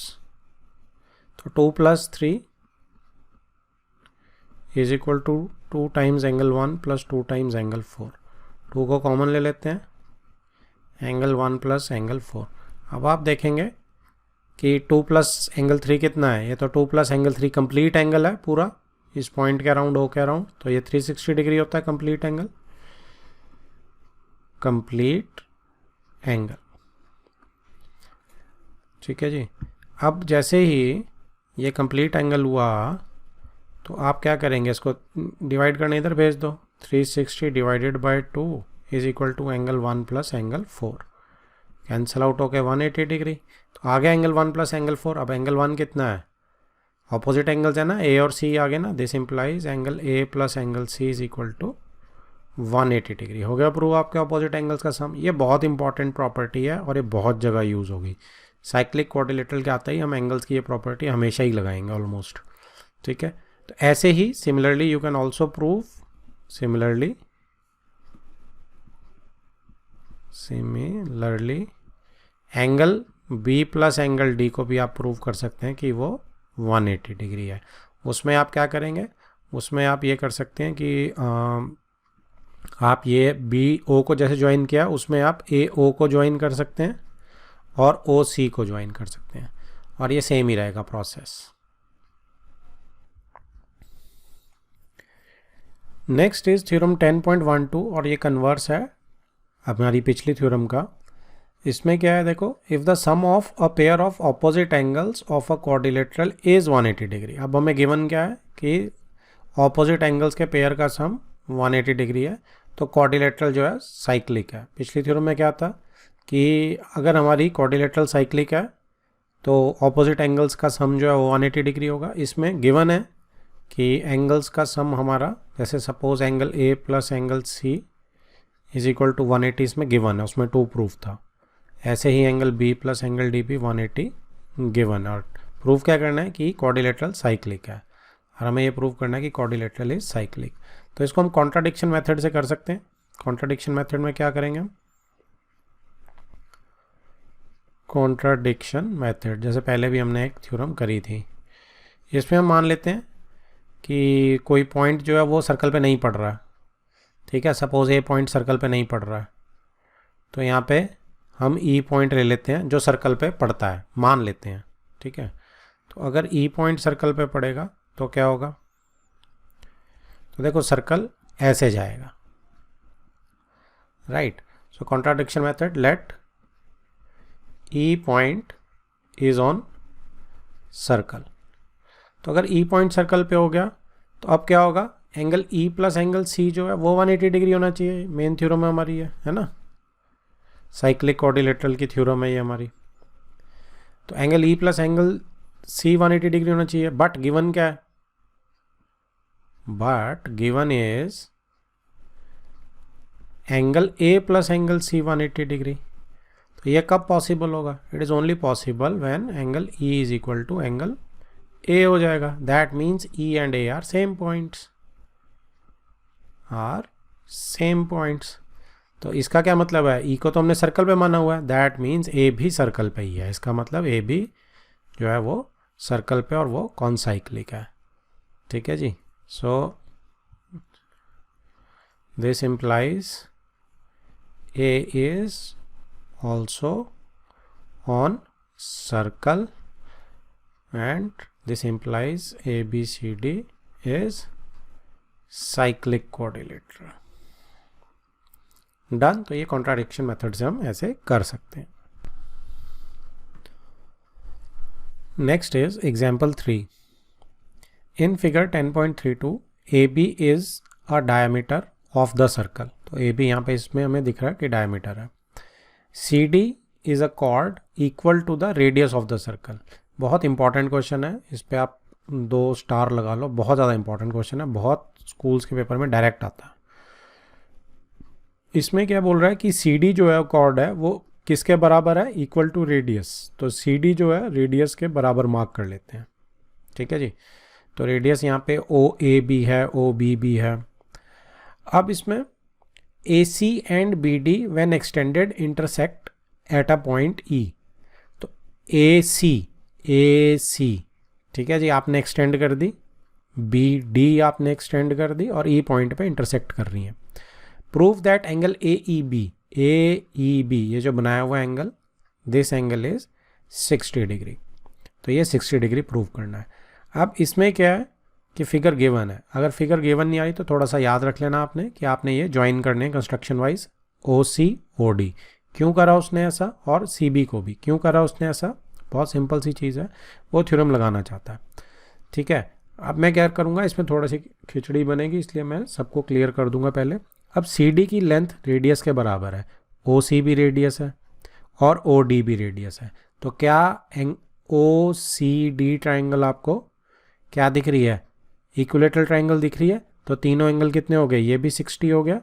तो 2 + 3 is equal to 2 times angle 1 plus 2 times angle 4। 2 को कॉमन ले लेते हैं, एंगल 1 प्लस एंगल 4। अब आप देखेंगे कि 2 + एंगल 3 कितना है? ये तो 2 + एंगल 3 कंप्लीट एंगल है पूरा, इस पॉइंट के अराउंड हो के अराउंड, तो ये 360 डिग्री होता है कंप्लीट एंगल। कंप्लीट एंगल, ठीक है जी। अब जैसे ही ये कंप्लीट एंगल हुआ, तो आप क्या करेंगे? इसको डिवाइड करने इधर भेज दो। 360 divided by 2 is equal to angle 1 plus angle 4। Cancel out होके 180 डिग्री। तो आ गया एंगल 1 प्लस एंगल 4। अब एंगल 1 कितना है? ऑपोजिट एंगल्स है ना, ए और सी आ गए ना। This implies angle A plus angle C is equal to 180 degree. हो गया प्रूव आपके ऑपोजिट एंगल्स का सम। ये बहुत इंपॉर्टेंट प्रॉपर्टी है और ये बहुत जगह यूज़ होगी। साइक्लिक क्वाड्रिलेटरल के आता ही हम एंगल्स की ये प्रॉपर्टी हमेशा ही लगाएंगे ऑलमोस्ट, ठीक है। तो ऐसे ही similarly you can also prove similarly angle B plus angle D को भी आप प्रूव कर सकते हैं कि वो 180 डिग्री है। उसमें आप क्या करेंगे, उसमें आप ये कर सकते हैं कि आप ये बी ओ को जैसे ज्वाइन किया उसमें आप ए ओ को ज्वाइन कर सकते हैं और ओ सी को ज्वाइन कर सकते हैं, और ये सेम ही रहेगा प्रोसेस। नेक्स्ट इज थ्योरम 10.12 और ये कन्वर्स है हमारी पिछली थ्योरम का। इसमें क्या है देखो, if the sum of a pair of opposite angles of a quadrilateral is 180 degree. अब हमें गिवन क्या है कि ऑपोजिट एंगल्स के पेयर का सम 180 डिग्री है, तो क्वाड्रिलेटरल जो है साइक्लिक है। पिछली थ्योरम में क्या था कि अगर हमारी क्वाड्रिलेटरल साइक्लिक है तो ऑपोजिट एंगल्स का सम जो है वो 180 डिग्री होगा। इसमें गिवन है कि एंगल्स का सम हमारा, जैसे suppose angle A plus angle C is equal to 180, इसमें गिवन है, उसमें 2 प्रूफ था। ऐसे ही angle B plus angle D भी 180 गिवन है, और प्रूफ क्या करना है कि क्वाड्रिलेटरल साइक्लिक है, और हमें ये प्रूव करना है कि क्वाड्रिलेटरल इज साइक्लिक। तो इसको हम कॉन्ट्राडिक्शन मेथड से कर सकते हैं। कॉन्ट्राडिक्शन मेथड में क्या करेंगे हम, कॉन्ट्राडिक्शन मेथड जैसे पहले भी हमने एक थ्योरम करी थी, इसमें हम मान लेते हैं कि कोई पॉइंट जो है वो सर्कल पे नहीं पड़ रहा है, ठीक है। सपोज ए पॉइंट सर्कल पे नहीं पड़ रहा है, तो यहाँ पे हम ई पॉइंट ले लेते हैं जो सर्कल पे पड़ता है, मान लेते हैं, ठीक है। तो अगर ई पॉइंट सर्कल पे पड़ेगा तो क्या होगा, तो देखो सर्कल ऐसे जाएगा, right. So contradiction method, let E point is on circle. तो अगर ई पॉइंट सर्कल पे हो गया तो अब क्या होगा, angle E plus angle C जो है वो 180 डिग्री होना चाहिए। मेन थ्योरम है हमारी है ना, साइक्लिक क्वाड्रिलेटरल की थ्योरम है ये हमारी। तो angle E plus angle C 180 degree होना चाहिए, बट गिवन क्या है, but given is angle A plus angle C 180 degree. तो ये कब पॉसिबल होगा, it is only possible when angle E is equal to angle A हो जाएगा। That means E and A are same points, तो इसका क्या मतलब है, ई को तो हमने सर्कल पे माना हुआ है, दैट मीन्स ए भी सर्कल पे ही है। इसका मतलब ए भी जो है वो सर्कल पे और वो कॉन्साइक्लिक है, ठीक है जी। So this implies A is also on circle and this implies A B C D is cyclic quadrilateral. Done. तो ये कॉन्ट्राडिक्शन मेथड से हम ऐसे कर सकते हैं। Next is example 3। In figure 10.32 A B is a diameter of the circle. तो ए बी यहाँ पे इसमें हमें दिख रहा है कि डायमीटर है। C D is a chord equal to the radius of the circle. बहुत इंपॉर्टेंट क्वेश्चन है, इस पर आप 2 स्टार लगा लो, बहुत ज़्यादा इंपॉर्टेंट क्वेश्चन है, बहुत स्कूल्स के पेपर में डायरेक्ट आता है। इसमें क्या बोल रहा है कि सी डी जो है कॉर्ड है वो किसके बराबर है, इक्वल टू रेडियस। तो सी डी जो है रेडियस के बराबर मार्क कर लेते हैं, ठीक है जी। तो रेडियस यहाँ पे ओ ए बी है, ओ बी बी है। अब इसमें A C and B D when extended intersect at a point E. तो ए सी ठीक है जी, आपने एक्सटेंड कर दी, बी डी आपने एक्सटेंड कर दी, और ई पॉइंट पे इंटरसेक्ट कर रही है। Prove that angle A E B ये जो बनाया हुआ angle, this angle is 60 degree. तो ये 60 डिग्री प्रूव करना है। अब इसमें क्या है कि फिगर गिवन है, अगर फिगर गिवन नहीं आई तो थोड़ा सा याद रख लेना आपने कि आपने ये ज्वाइन करने कंस्ट्रक्शन वाइज ओ सी ओ डी। क्यों करा उसने ऐसा, और सी बी को भी क्यों करा उसने ऐसा, बहुत सिंपल सी चीज़ है, वो थ्योरम लगाना चाहता है, ठीक है। अब मैं क्या करूँगा, इसमें थोड़ा सी खिचड़ी बनेगी, इसलिए मैं सबको क्लियर कर दूंगा पहले। अब सी डी की लेंथ रेडियस के बराबर है, ओ सी भी रेडियस है और ओ डी भी रेडियस है। तो क्या ओ सी डी ट्राइंगल आपको क्या दिख रही है, इक्विलेटरल ट्राइंगल दिख रही है। तो तीनों एंगल कितने हो गए, ये भी 60 हो गया,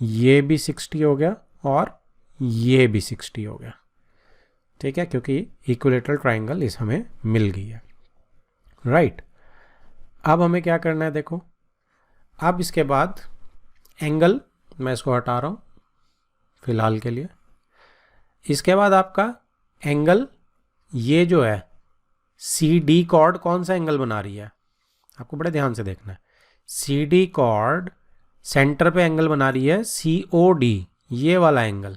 ये भी 60 हो गया, और ये भी 60 हो गया, ठीक है, क्योंकि इक्विलेटरल ट्राइंगल इस हमें मिल गई है, राइट। अब हमें क्या करना है, देखो अब इसके बाद एंगल मैं इसको हटा रहा हूँ फिलहाल के लिए। इसके बाद आपका एंगल ये जो है सी डी कॉर्ड कौन सा एंगल बना रही है, आपको बड़े ध्यान से देखना है। सी डी कॉर्ड सेंटर पे एंगल बना रही है सी ओ डी, ये वाला एंगल,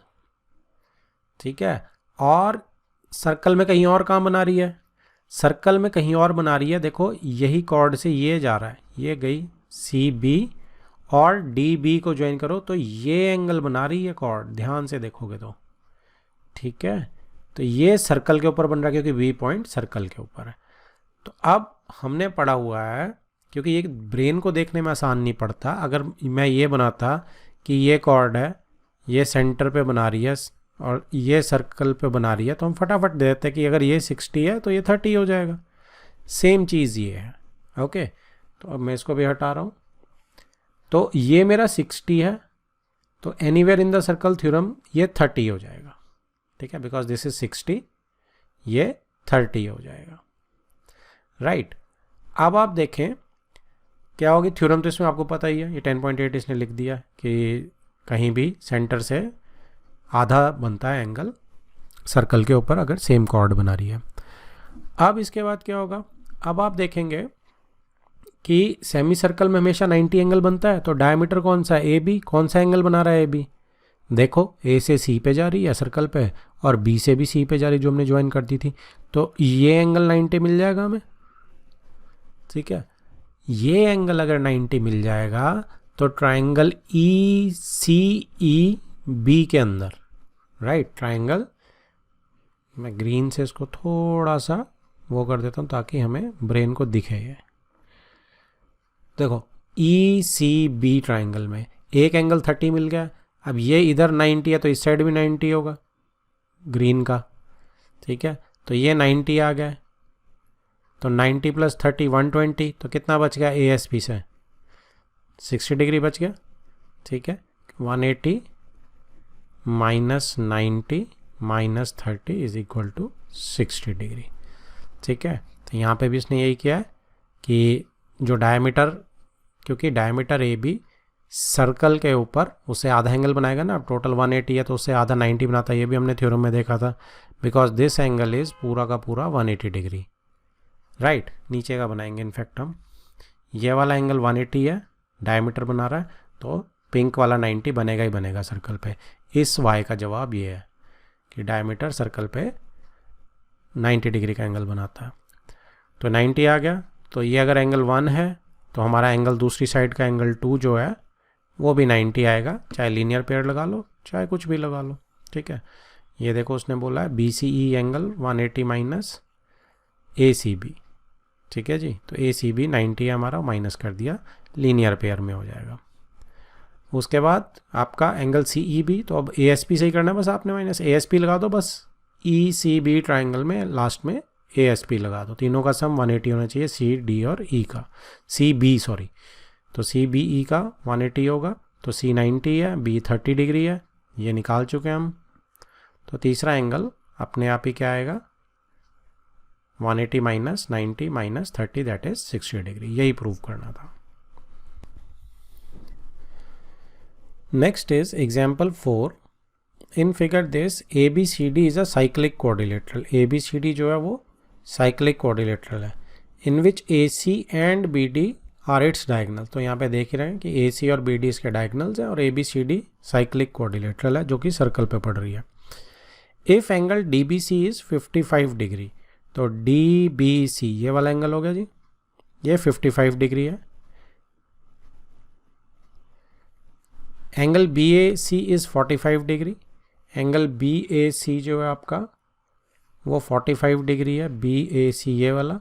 ठीक है। और सर्कल में कहीं और कहाँ बना रही है, सर्कल में कहीं और बना रही है, देखो यही कॉर्ड से ये जा रहा है, ये गई सी बी और डी बी को ज्वाइन करो तो ये एंगल बना रही है कॉर्ड, ध्यान से देखोगे तो, ठीक है। तो ये सर्कल के ऊपर बन रहा है क्योंकि बी पॉइंट सर्कल के ऊपर है। तो अब हमने पढ़ा हुआ है, क्योंकि ये ब्रेन को देखने में आसान नहीं पड़ता, अगर मैं ये बनाता कि ये कॉर्ड है, ये सेंटर पे बना रही है और ये सर्कल पे बना रही है, तो हम फटाफट दे देते हैं कि अगर ये 60 है तो ये 30 हो जाएगा। सेम चीज़ ये है, ओके। तो अब मैं इसको भी हटा रहा हूँ। तो ये मेरा 60 है, तो anywhere in the circle theorem ये 30 हो जाएगा, ठीक है, बिकॉज दिस इज 60, ये 30 हो जाएगा, राइट। अब आप देखें क्या होगी, थ्योरम तो इसमें आपको पता ही है, ये 10.8 इसने लिख दिया कि कहीं भी सेंटर से आधा बनता है एंगल सर्कल के ऊपर अगर सेम कॉर्ड बना रही है। अब इसके बाद क्या होगा, अब आप देखेंगे कि सेमी सर्कल में हमेशा 90 एंगल बनता है, तो डायमीटर कौन सा है, ए बी, कौन सा एंगल बना रहा है ए बी, देखो ए से सी पे जा रही है सर्कल पे और बी से भी सी पे जा रही जो हमने ज्वाइन कर दी थी, तो ये एंगल 90 मिल जाएगा हमें, ठीक है। ये एंगल अगर 90 मिल जाएगा तो ट्राइंगल ई सी ई बी के अंदर, राइट, ट्राइंगल, मैं ग्रीन से इसको थोड़ा सा वो कर देता हूँ ताकि हमें ब्रेन को दिखे ये, देखो ई सी बी ट्राइंगल में एक एंगल 30 मिल गया। अब ये इधर 90 है तो इस साइड भी 90 होगा ग्रीन का, ठीक है। तो ये 90 आ गया, तो 90 प्लस 30 120, तो कितना बच गया ए एस पी से 60 डिग्री बच गया, ठीक है। 180 minus 90 minus 30 is equal to 60 degree, ठीक है। तो यहाँ पे भी इसने यही किया है कि जो डायमीटर, क्योंकि डायमीटर ए बी सर्कल के ऊपर उससे आधा एंगल बनाएगा ना, अब टोटल 180 है तो उससे आधा 90 बनाता है, ये भी हमने थ्योरम में देखा था, बिकॉज दिस एंगल इज पूरा का पूरा 180 डिग्री, राइट। नीचे का बनाएंगे इनफैक्ट हम, ये वाला एंगल 180 है, डायमीटर बना रहा है, तो पिंक वाला 90 बनेगा ही बनेगा सर्कल पे। इस वाई का जवाब ये है कि डायमीटर सर्कल पे 90 डिग्री का एंगल बनाता है। तो 90 आ गया, तो ये अगर एंगल 1 है तो हमारा एंगल दूसरी साइड का एंगल 2 जो है वो भी 90 आएगा, चाहे लीनियर पेयर लगा लो चाहे कुछ भी लगा लो, ठीक है। ये देखो उसने बोला है B C E angle 180 minus A C B, ठीक है जी। तो ए सी बी 90 है हमारा, माइनस कर दिया, लीनियर पेयर में हो जाएगा। उसके बाद आपका एंगल सी ई बी, तो अब ए एस पी से ही करना है बस आपने, माइनस ए एस पी लगा दो बस, ई सी बी ट्राइंगल में लास्ट में ए एस पी लगा दो, तीनों का सम 180 होना चाहिए, सी डी और ई का, सी बी सॉरी, तो सी बी ई का 180 होगा, तो सी 90 है, बी 30 डिग्री है, ये निकाल चुके हैं हम। तो तीसरा एंगल अपने आप ही क्या आएगा, 180 minus 90 minus 30 that is 60 degree, यही प्रूव करना था। Next is example 4। In figure this A B C D is a cyclic quadrilateral, A B C D जो है वो साइक्लिक क्वाड्रिलेटरल है, in which A C and B D are its diagonal. तो यहाँ पे देख रहे हैं कि ए सी और बी डी इसके डायगनल्स हैं और A B C D cyclic quadrilateral है जो कि सर्कल पे पड़ रही है। If angle D B C is 55 degree, तो डी बी सी ये वाला एंगल हो गया जी, ये 55 डिग्री है। Angle B A C is 45 degree, angle B A C जो है आपका वो 45 डिग्री है, बी ए सी ये वाला,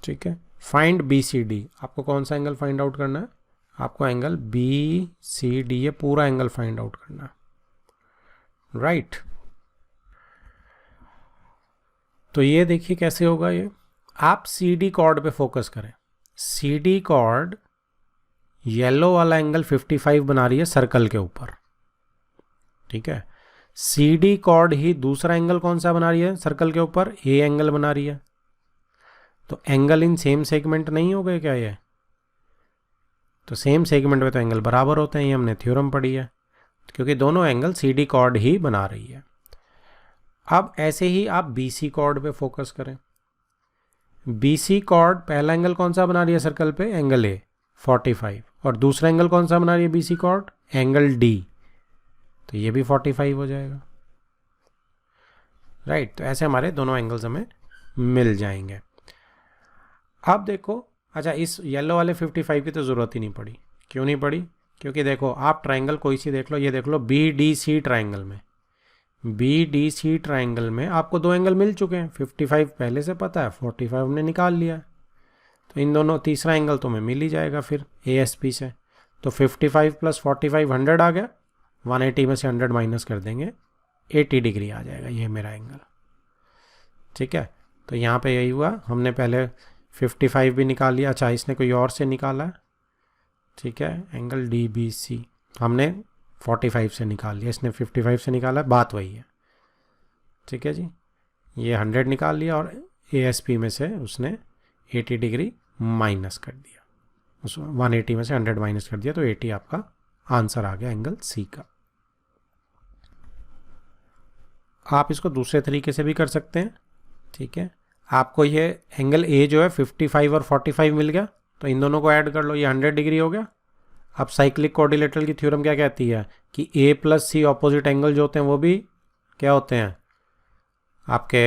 ठीक है। फाइंड बी सी डी, आपको कौन सा एंगल फाइंड आउट करना है, आपको एंगल बी सी डी ये पूरा एंगल फाइंड आउट करना है, राइट। तो ये देखिए कैसे होगा, ये आप सी डी कॉर्ड पे फोकस करें, सी डी कॉर्ड येलो वाला एंगल 55 बना रही है सर्कल के ऊपर, ठीक है। सी डी कॉर्ड ही दूसरा एंगल कौन सा बना रही है सर्कल के ऊपर, ए एंगल बना रही है, तो एंगल इन सेम सेगमेंट नहीं हो गए क्या ये? तो सेम सेगमेंट में तो एंगल बराबर होते हैं, ये हमने थ्योरम पढ़ी है, क्योंकि दोनों एंगल सी डी कॉर्ड ही बना रही है। अब ऐसे ही आप बी सी कॉर्ड पे फोकस करें। बी सी कॉर्ड पहला एंगल कौन सा बना रही है सर्कल पे? एंगल ए 45, और दूसरा एंगल कौन सा बना रही है B C chord? Angle D, तो ये भी 45 हो जाएगा, राइट। तो ऐसे हमारे दोनों एंगल्स हमें मिल जाएंगे। अब देखो, अच्छा इस येलो वाले 55 की तो ज़रूरत ही नहीं पड़ी। क्यों नहीं पड़ी? क्योंकि देखो आप ट्राइंगल कोई सी देख लो, ये देख लो बी डी सी ट्राइंगल में, बी डी सी ट्राइंगल में आपको दो एंगल मिल चुके हैं। 55 पहले से पता है, 45 हमने निकाल लिया है, तो इन दोनों तीसरा एंगल तो हमें मिल ही जाएगा फिर ASP से। तो 55 + 45 100 आ गया, 180 में से 100 माइनस कर देंगे, 80 डिग्री आ जाएगा ये मेरा एंगल, ठीक है। तो यहाँ पे यही हुआ, हमने पहले 55 भी निकाल लिया। अच्छा इसने कोई और से निकाला है, ठीक है, एंगल DBC हमने 45 से निकाल लिया, इसने 55 से निकाला, बात वही है, ठीक है जी। ये 100 निकाल लिया और ASP में से उसने 80 डिग्री माइनस कर दिया, उस 180 में से 100 माइनस कर दिया, तो 80 आपका आंसर आ गया एंगल C का। आप इसको दूसरे तरीके से भी कर सकते हैं, ठीक है। आपको ये एंगल A जो है 55 और 45 मिल गया, तो इन दोनों को ऐड कर लो, ये 100 डिग्री हो गया। अब साइक्लिक कोऑर्डिनेटर की थ्योरम क्या कहती है कि A + C ऑपोजिट एंगल जो होते हैं वो भी क्या होते हैं आपके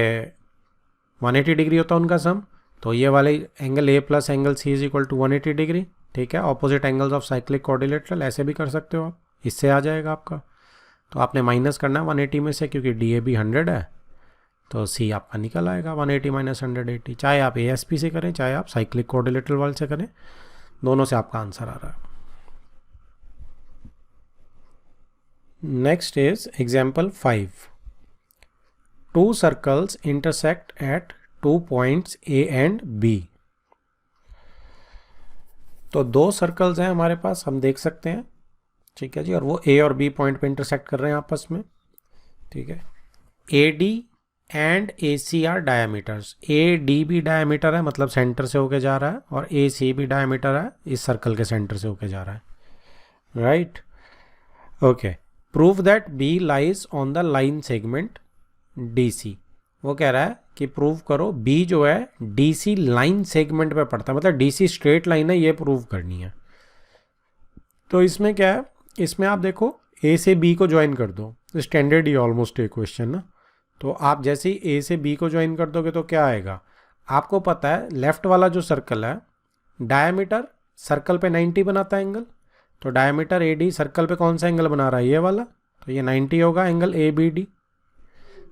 180 डिग्री होता है उनका सम। तो ये वाले angle A + angle C = 180 degree, ठीक है। Opposite angles of cyclic coordinator ऐसे भी कर सकते हो आप, इससे आ जाएगा आपका। तो आपने माइनस करना है 180 में से, क्योंकि DAB 100 है, तो C आपका निकल आएगा 180 - 180। चाहे आप ASP से करें, चाहे आप साइक्लिक कोऑर्डिनेटर वाले से करें, दोनों से आपका आंसर आ रहा है। Next is example 5। 2 circles intersect at 2 points A and B। तो 2 सर्कल्स हैं हमारे पास, हम देख सकते हैं, ठीक है जी, और वो A और B पॉइंट पे इंटरसेक्ट कर रहे हैं आपस में, ठीक है। AD and AC are diameters. AD भी डायमीटर है, मतलब सेंटर से होके जा रहा है, और AC भी डायमीटर है, इस सर्कल के सेंटर से होके जा रहा है, right. Okay, prove that B lies on the line segment DC। वो कह रहा है कि प्रूव करो B जो है DC लाइन सेगमेंट पे पड़ता है, मतलब DC स्ट्रेट लाइन है, ये प्रूव करनी है। तो इसमें क्या है, इसमें आप देखो A से B को ज्वाइन कर दो, स्टैंडर्ड ही ऑलमोस्ट एक क्वेश्चन ना। तो आप जैसे ही A से B को ज्वाइन कर दोगे तो क्या आएगा, आपको पता है लेफ्ट वाला जो सर्कल है, डायमीटर सर्कल पे 90 बनाता है एंगल, तो डायमीटर AD सर्कल पे कौन सा एंगल बना रहा है, ये वाला, तो ये 90 होगा एंगल ABD,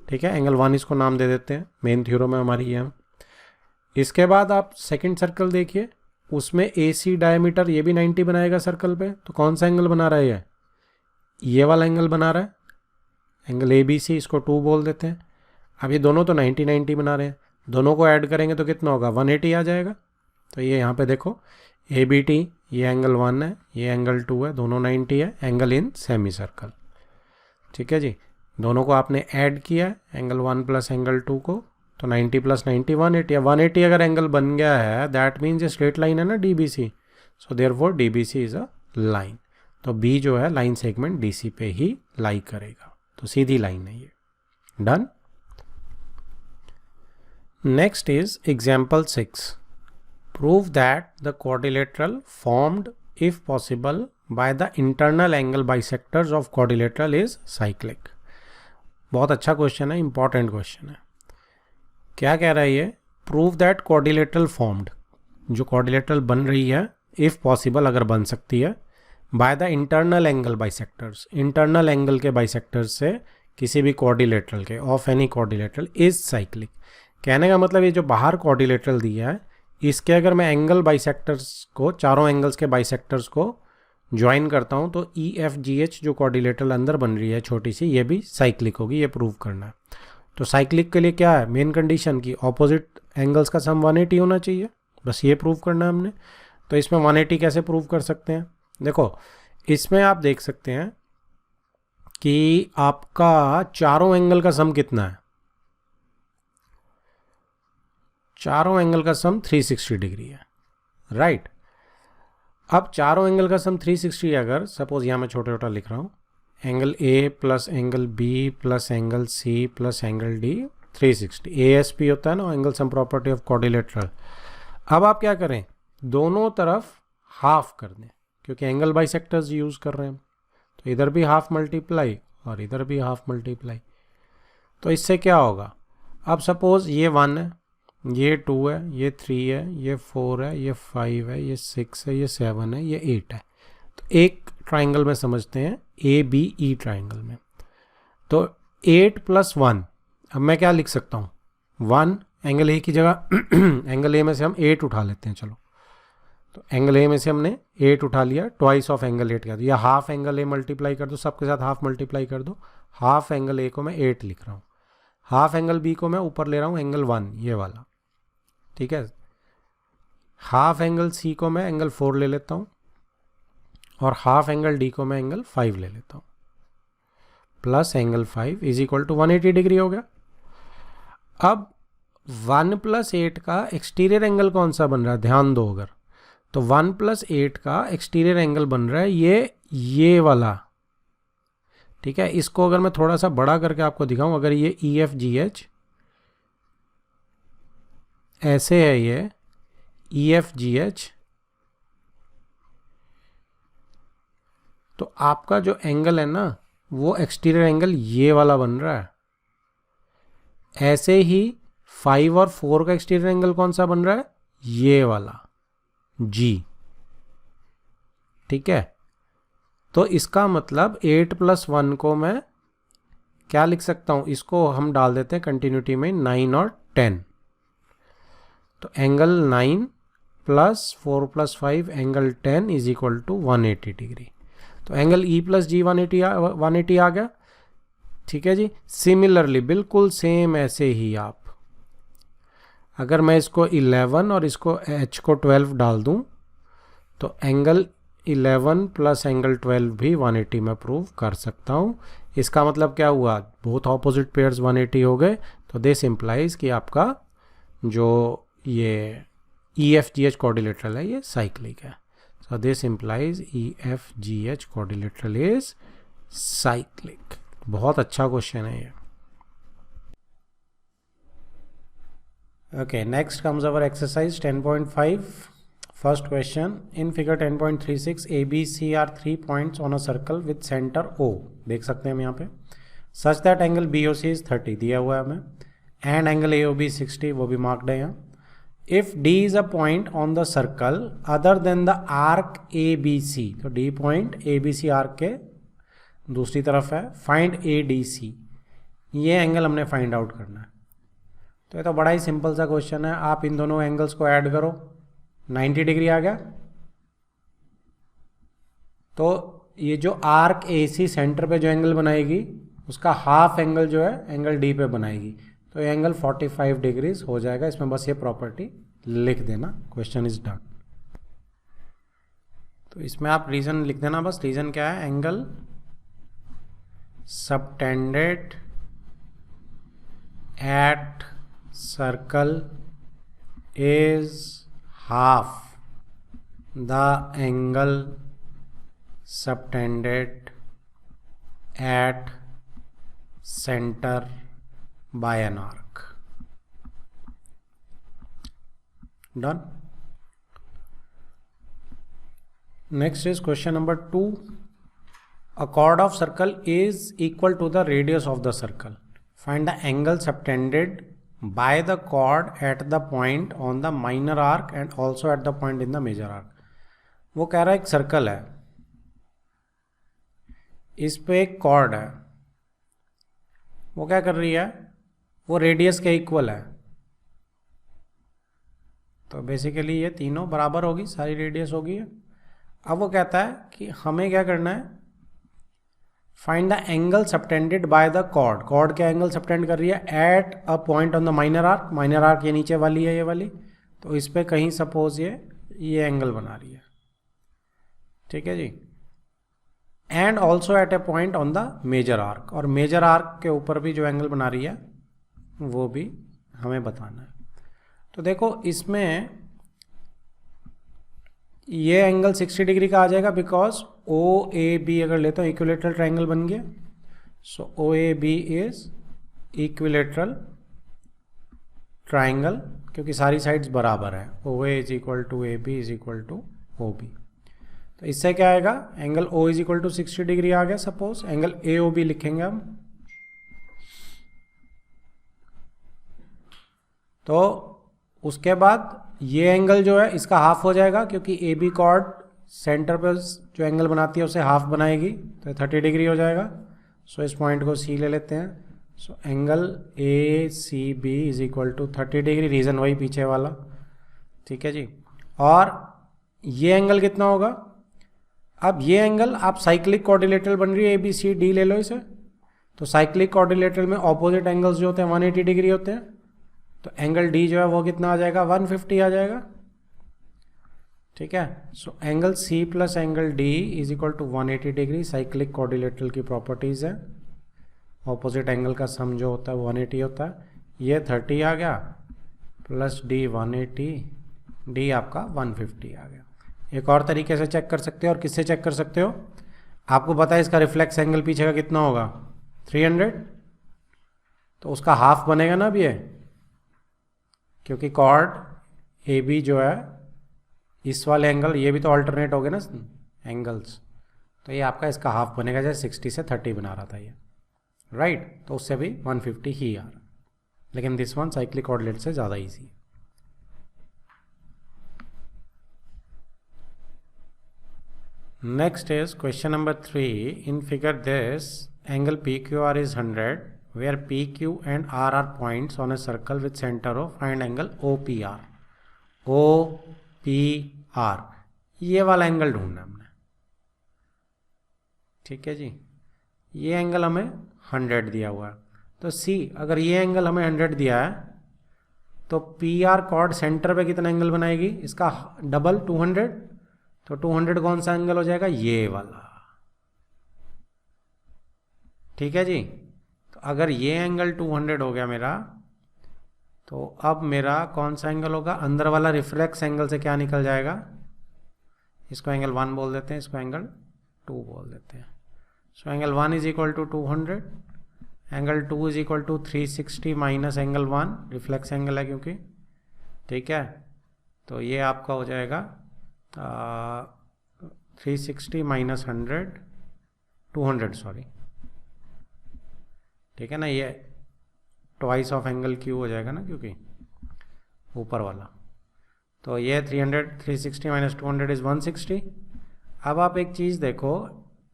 ठीक है। एंगल 1 इसको नाम दे देते हैं, मेन थ्योरम है हमारी ये। इसके बाद आप सेकंड सर्कल देखिए, उसमें AC डायमीटर ये भी 90 बनाएगा सर्कल पे, तो कौन सा एंगल बना रहा है, ये वाला एंगल बना रहा है, एंगल ABC, इसको 2 बोल देते हैं। अब ये दोनों तो 90 90 बना रहे हैं, दोनों को ऐड करेंगे तो कितना होगा, 180 आ जाएगा। तो ये यहाँ पे देखो ABT, ये एंगल 1 है, ये एंगल 2 है, दोनों 90 है, एंगल इन सेमी सर्कल, ठीक है जी। दोनों को आपने ऐड किया एंगल 1 + एंगल 2 को, तो 90 + 90 180 है। 180 अगर एंगल बन गया है, दैट मीन्स ये स्ट्रेट लाइन है ना DBC, so therefore DBC is a line. तो B जो है लाइन सेगमेंट DC पे ही लाई करेगा, तो सीधी लाइन है ये। Done. Next is example 6। Prove that the quadrilateral formed if possible by the internal angle bisectors of quadrilateral is cyclic. बहुत अच्छा क्वेश्चन है, इंपॉर्टेंट क्वेश्चन है। क्या कह रहा है ये, प्रूव दैट क्वाड्रिलेटरल फॉर्म्ड, जो क्वाड्रिलेटरल बन रही है, इफ पॉसिबल अगर बन सकती है, by the internal angle bisectors, internal angle के बाइसेक्टर्स से किसी भी क्वाड्रिलेटरल के, of any quadrilateral is cyclic. कहने का मतलब ये जो बाहर क्वाड्रिलेटरल दिया है, इसके अगर मैं एंगल बाइसेक्टर्स को, चारों एंगल्स के बाइसेक्टर्स को ज्वाइन करता हूँ, तो EFGH जो क्वाड्रिलेटरल अंदर बन रही है छोटी सी, ये भी साइक्लिक होगी, ये प्रूव करना है। तो साइक्लिक के लिए क्या है मेन कंडीशन की, ऑपोजिट एंगल्स का सम 180 होना चाहिए, बस ये प्रूव करना है हमने। तो इसमें 180 कैसे प्रूव कर सकते हैं, देखो इसमें आप देख सकते हैं कि आपका चारों एंगल का सम कितना है, चारों एंगल का सम 360 डिग्री है, राइट। अब चारों एंगल का सम 360 अगर सपोज यहाँ मैं छोटा छोटा लिख रहा हूँ, angle A plus angle B plus angle C plus angle D 360, ASP होता है ना, angle sum property of quadrilateral. अब आप क्या करें, दोनों तरफ हाफ कर दें, क्योंकि एंगल बाइसेक्टर्स यूज कर रहे हैं हम, तो इधर भी हाफ मल्टीप्लाई और इधर भी हाफ मल्टीप्लाई। तो इससे क्या होगा, अब सपोज ये 1 है, ये 2 है, ये 3 है, ये 4 है, ये 5 है, ये 6 है, ये 7 है, ये 8 है। तो एक ट्राइंगल में समझते हैं, ABE ट्राइंगल में। तो 8 + 1, अब मैं क्या लिख सकता हूँ, 1 एंगल ए की जगह एंगल ए में से हम 8 उठा लेते हैं, चलो। तो एंगल ए में से हमने 8 उठा लिया, ट्वाइस ऑफ एंगल 8 कर दो, या हाफ एंगल ए मल्टीप्लाई कर दो, सबके साथ हाफ मल्टीप्लाई कर दो। हाफ एंगल ए को मैं 8 लिख रहा हूँ, हाफ एंगल बी को मैं ऊपर ले रहा हूँ एंगल 1, ये वाला, ठीक है। हाफ एंगल सी को मैं एंगल 4 ले लेता हूँ, और हाफ एंगल डी को मैं एंगल 5 ले लेता हूँ, plus angle 5 is equal to 180 degree हो गया। अब 1 + 8 का एक्सटीरियर एंगल कौन सा बन रहा है, ध्यान दो अगर, तो 1 + 8 का एक्सटीरियर एंगल बन रहा है ये वाला, ठीक है। इसको अगर मैं थोड़ा सा बड़ा करके आपको दिखाऊं, अगर ये EFGH ऐसे है, ये EFGH, तो आपका जो एंगल है ना, वो एक्सटीरियर एंगल ये वाला बन रहा है। ऐसे ही 5 और 4 का एक्सटीरियर एंगल कौन सा बन रहा है, ये वाला G, ठीक है। तो इसका मतलब 8 + 1 को मैं क्या लिख सकता हूं, इसको हम डाल देते हैं कंटिन्यूटी में 9 और 10। तो angle 9 + 4 + 5 angle 10 is equal to 180 degree. तो एंगल E + G 180 आ गया, ठीक है जी। सिमिलरली बिल्कुल सेम ऐसे ही आप, अगर मैं इसको 11 और इसको H को 12 डाल दूं, तो एंगल 11 + एंगल 12 भी 180 में प्रूव कर सकता हूं। इसका मतलब क्या हुआ, बोथ ऑपोजिट पेयर्स 180 हो गए। तो दिस इम्प्लाइज कि आपका जो ये EFGH क्वाड्रिलेटरल है ये साइक्लिक है। सो this implies EFGH quadrilateral is cyclic. बहुत अच्छा क्वेश्चन है ये। Okay, next comes our exercise 10.5. First question, in figure 10.36 ABC are 3 points on a circle with center O, देख सकते हैं हम यहाँ पे, such that angle BOC is 30 दिया हुआ है हमें, and angle AOB 60, वो भी मार्क्ड है यहाँ। If D is a point on the circle other than the arc ABC, तो D point ABC arc के दूसरी तरफ है, find ADC, ये एंगल हमने फाइंड आउट करना है। तो ये तो बड़ा ही सिंपल सा क्वेश्चन है, आप इन दोनों एंगल्स को ऐड करो, 90 डिग्री आ गया। तो ये जो आर्क AC सेंटर पे जो एंगल बनाएगी, उसका हाफ एंगल जो है एंगल D पे बनाएगी, तो ये एंगल 45 डिग्रीज हो जाएगा। इसमें बस ये प्रॉपर्टी लिख देना, क्वेश्चन इज डन। तो इसमें आप रीजन लिख देना, बस रीजन क्या है, angle subtended at circle is half the angle subtended at center by an arc. Done. Next is question number 2. A chord of circle is equal to the radius of the circle. Find the angle subtended by the chord at the point on the minor arc and also at the point in the major arc. वो कह रहा है एक सर्कल है, इस पे एक कॉर्ड है, वो क्या कर रही है, वो रेडियस के इक्वल है। तो बेसिकली ये तीनों बराबर होगी, सारी रेडियस होगी। अब वो कहता है कि हमें क्या करना है, find the angle subtended by the chord. Chord क्या एंगल सबटेंड कर रही है, at a point on the minor arc. Minor arc ये नीचे वाली है, ये वाली, तो इस पे कहीं सपोज ये एंगल बना रही है, ठीक है जी। And also at a point on the major arc, और मेजर आर्क के ऊपर भी जो एंगल बना रही है वो भी हमें बताना है। तो देखो इसमें ये एंगल 60 डिग्री का आ जाएगा बिकॉज ओ ए बी अगर लेता हूँ इक्विलेटरल ट्राइंगल बन गया. So O A B is equilateral triangle क्योंकि सारी साइड्स बराबर है. O A is equal to A B is equal to O B. तो इससे क्या आएगा, angle O is equal to 60 degree आ गया. Suppose angle A O B लिखेंगे हम. तो उसके बाद ये एंगल जो है इसका हाफ हो जाएगा क्योंकि ए बी कॉर्ड सेंटर पर जो एंगल बनाती है उसे हाफ बनाएगी, तो 30 डिग्री हो जाएगा. सो इस पॉइंट को सी ले लेते हैं. So angle A C B is equal to 30 degree, reason वही पीछे वाला. ठीक है जी. और ये एंगल कितना होगा, अब ये एंगल आप साइक्लिक क्वाड्रिलेटरल बन रही है ए बी सी डी ले लो इसे. तो साइक्लिक क्वाड्रिलेटरल में ऑपोजिट एंगल्स जो होते हैं 180 डिग्री होते हैं. तो एंगल डी जो है वो कितना आ जाएगा, 150 आ जाएगा. ठीक है. So angle C plus angle D is equal to 180 degree. Cyclic quadrilateral की प्रॉपर्टीज है. ऑपोजिट एंगल का सम जो होता है 180 होता है. ये 30 आ गया प्लस डी 180, डी आपका 150 आ गया. एक और तरीके से चेक कर सकते हो. और किससे चेक कर सकते हो, आपको पता है इसका रिफ्लेक्स एंगल पीछे का कितना होगा, 300. तो उसका हाफ बनेगा ना अब ये, क्योंकि कॉर्ड ए बी जो है इस वाले एंगल, ये भी तो अल्टरनेट हो गए ना एंगल्स. तो ये आपका इसका हाफ बनेगा, जैसे 60 से 30 बना रहा था ये, राइट. तो उससे भी 150 ही आ रहा. लेकिन दिस वन साइक्लिक कोऑर्डिनेट से ज़्यादा ईजी है. Next is question number 3. In figure this angle PQR is 100 where PQ and R are points on a circle with center O. Find angle OPR. OPR ये वाला एंगल ढूंढना हमने. ठीक है जी. ये एंगल हमें 100 दिया हुआ है. तो सी अगर ये एंगल हमें 100 दिया है तो PR कॉर्ड सेंटर पे कितना एंगल बनाएगी, इसका डबल 200. तो 200 कौन सा एंगल हो जाएगा, ये वाला. ठीक है जी. तो अगर ये एंगल 200 हो गया मेरा, तो अब मेरा कौन सा एंगल होगा, अंदर वाला रिफ्लेक्स एंगल से क्या निकल जाएगा, इसको एंगल 1 बोल देते हैं, इसको एंगल 2 बोल देते हैं. So angle 1 is equal to 200, angle 2 is equal to 360 minus angle 1, reflex angle है क्योंकि. ठीक है. तो ये आपका हो जाएगा 360 माइनस 100, 200 सॉरी. ठीक है ना. ये ट्वाइस ऑफ एंगल क्यू हो जाएगा ना क्योंकि ऊपर वाला. तो ये 360 माइनस 200 इज 160. अब आप एक चीज़ देखो,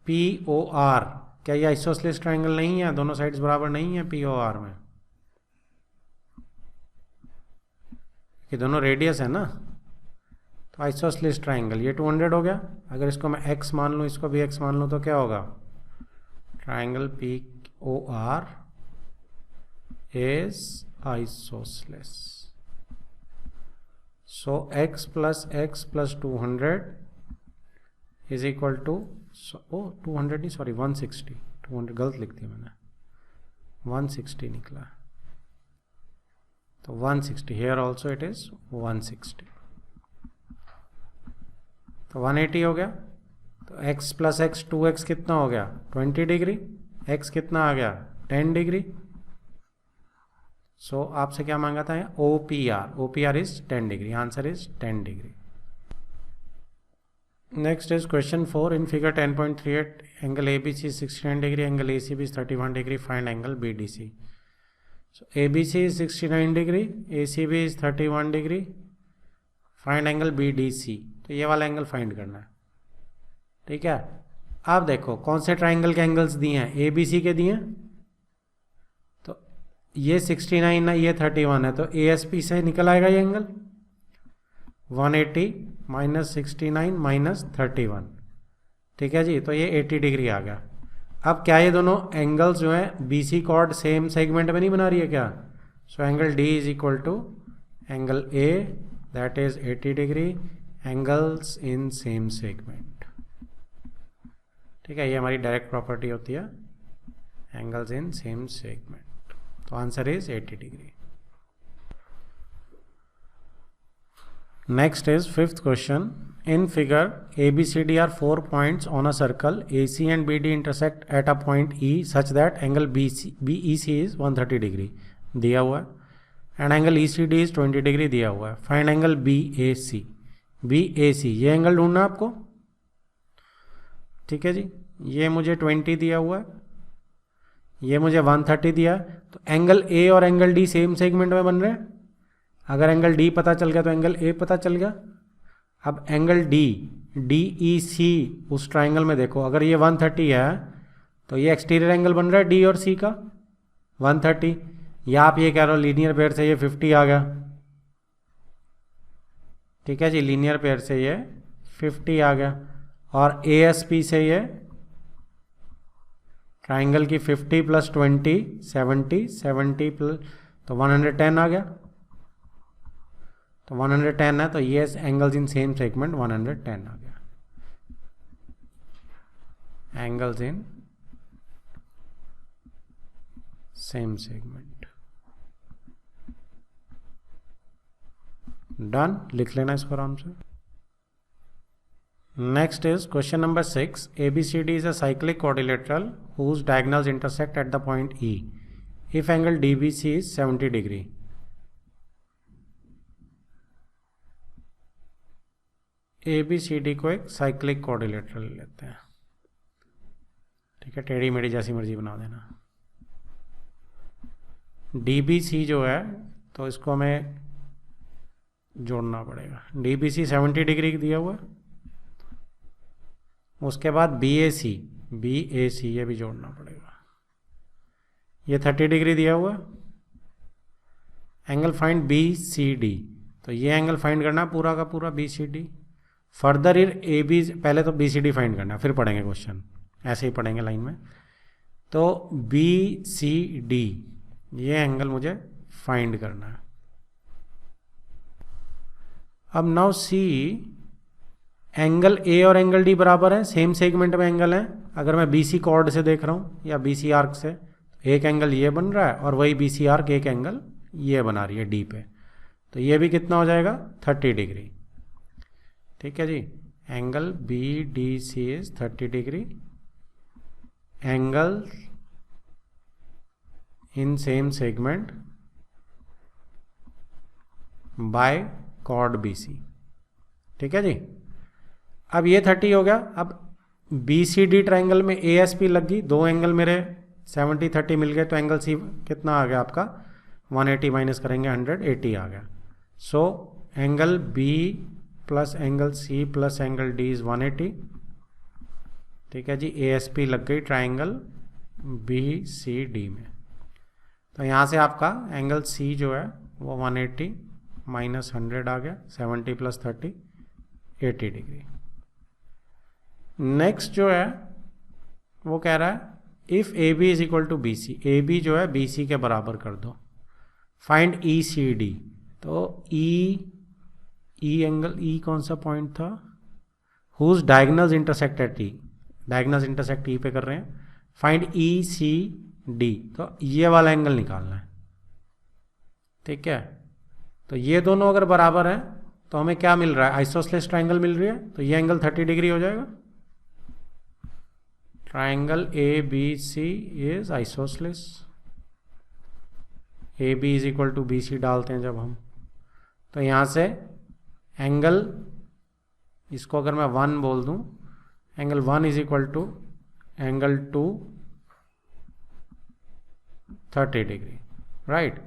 पी ओ आर, क्या ये आइसोसेलेस ट्राइंगल नहीं है, दोनों साइड्स बराबर नहीं है पी ओ आर में, कि दोनों रेडियस है ना. तो आइसोसेलेस ट्राइंगल ये 200 हो गया. अगर इसको मैं x मान लूँ, इसको भी x मान लूँ, तो क्या होगा, triangle P O R is isosceles. So x plus x plus 200 is equal to, 200 नहीं सॉरी 160, 200 गलत लिख दिया मैंने, 160 निकला. तो 160 हेयर ऑल्सो इट इज 160. तो 180 हो गया. तो x प्लस एक्स 2x कितना हो गया, 20 डिग्री. x कितना आ गया, 10 डिग्री. सो आपसे क्या मांगा था, OPR. OPR is 10 degree. Answer is 10 degree. Next is question 4. In figure 10.38 angle ABC is 69 degree, angle ACB is 31 degree. Find angle BDC. So ABC is 69 degree, ACB is 31 degree. Find angle BDC. तो ये वाला एंगल फाइंड करना है. ठीक है. अब देखो कौन से ट्राइंगल के एंगल्स दिए हैं, ABC के दिए हैं. तो ये 69 है, ये 31 है, तो ASP से निकल आएगा ये एंगल 180 माइनस 69 माइनस 31. ठीक है जी. तो ये 80 डिग्री आ गया. अब क्या ये दोनों एंगल्स जो हैं BC कॉर्ड सेम सेगमेंट में नहीं बना रही है क्या. So angle D is equal to angle A that is 80 degree, angles in same segment. ठीक है. ये हमारी डायरेक्ट प्रॉपर्टी होती है, एंगल्स इन सेम सेगमेंट. तो answer is 80 degree. Next is fifth question. In figure, ABCD are 4 points on a circle. AC and BD intersect at a point E such that angle BEC is 130 degree दिया हुआ है and angle ECD is 20 degree दिया हुआ है. Find angle BAC. BAC ये एंगल ढूंढना आपको. ठीक है जी, ये मुझे 20 दिया हुआ है, ये मुझे 130 दिया. तो एंगल A और एंगल D सेम सेगमेंट में बन रहे हैं. अगर एंगल D पता चल गया तो एंगल A पता चल गया. अब एंगल DEC उस ट्राइंगल में देखो, अगर ये 130 है तो ये एक्सटीरियर एंगल बन रहा है D और C का 130, या आप ये कह रहे हो लीनियर पेयर से ये 50 आ गया. ठीक है जी, लीनियर पेयर से ये 50 आ गया. और ASP से ये ट्राइंगल की 50 प्लस 20 70 प्लस तो 110 आ गया. तो 110 है तो ये एंगल्स इन सेम सेगमेंट 110 आ गया. Angles in same segment. Done, लिख लेना इसको आराम से. Next is question number 6. ABCD is a cyclic quadrilateral whose diagonals intersect at the point E if angle DBC is 70 degree. ABCD को एक साइक्लिक क्वाड्रिलेटरल लेते हैं. ठीक है, टेढ़ी मेढ़ी जैसी मर्जी बना देना. DBC जो है तो इसको हमें जोड़ना पड़ेगा. DBC 70 डिग्री दिया हुआ है. उसके बाद BAC ये भी जोड़ना पड़ेगा. ये 30 डिग्री दिया हुआ है. एंगल फाइंड BCD, तो ये एंगल फाइंड करना पूरा का पूरा BCD. फर्दर AB, पहले तो BCD फाइंड करना फिर पढ़ेंगे क्वेश्चन, ऐसे ही पढ़ेंगे लाइन में. तो BCD ये एंगल मुझे फाइंड करना है. अब नाउ सी, एंगल A और एंगल D बराबर है, सेम सेगमेंट में एंगल है. अगर मैं BC कॉर्ड से देख रहा हूँ या BC आर्क से, एक एंगल ये बन रहा है और वही BC आर्क एक एंगल ये बना रही है D पे. तो ये भी कितना हो जाएगा 30 डिग्री. ठीक है जी, angle BDC is 30 degree. Angle in same segment by chord BC. ठीक है जी, अब ये 30 हो गया. अब BCD ट्राइंगल में ASP लग गई, दो एंगल मेरे 70 30 मिल गए. तो एंगल C कितना आ गया आपका 180 माइनस करेंगे 100, 80 आ गया. So angle B plus angle C plus angle D is 180. ठीक है जी, ASP लग गई ट्राइंगल BCD में. तो यहाँ से आपका एंगल C जो है वो 180 माइनस 100 आ गया, 70 प्लस 30 80 डिग्री. नेक्स्ट जो है वो कह रहा है if AB is equal to BC, AB जो है BC के बराबर कर दो. फाइंड ECD, तो E एंगल E कौन सा पॉइंट था, whose diagonals intersect at E, diagonals intersect E पे कर रहे हैं. फाइंड ECD, तो ये वाला एंगल निकालना है. ठीक है, तो ये दोनों अगर बराबर हैं तो हमें क्या मिल रहा है, आइसोसेलेस ट्राइंगल मिल रही है. तो ये एंगल 30 डिग्री हो जाएगा. Triangle ABC is isosceles. AB is equal to BC डालते हैं जब हम, तो यहाँ से एंगल, इसको अगर मैं 1 बोल दूं, angle 1 is equal to angle 2 30 degree. Right,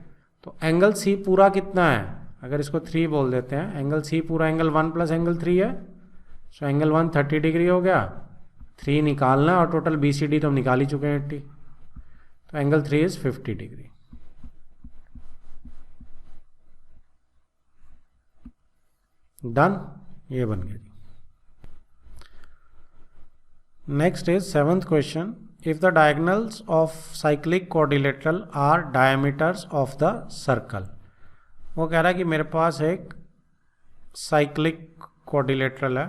तो एंगल C पूरा कितना है, अगर इसको 3 बोल देते हैं, एंगल C पूरा एंगल 1 प्लस एंगल 3 है. सो एंगल 1 30 डिग्री हो गया. 3 निकालना है और टोटल BCD तो हम निकाल ही चुके हैं 80. तो एंगल 3 इज 50 डिग्री. डन, ये बन गया जी. Next is 7th question. If the diagonals of cyclic quadrilateral are diameters of the circle. वो कह रहा है कि मेरे पास एक साइक्लिक क्वाड्रिलेटरल है,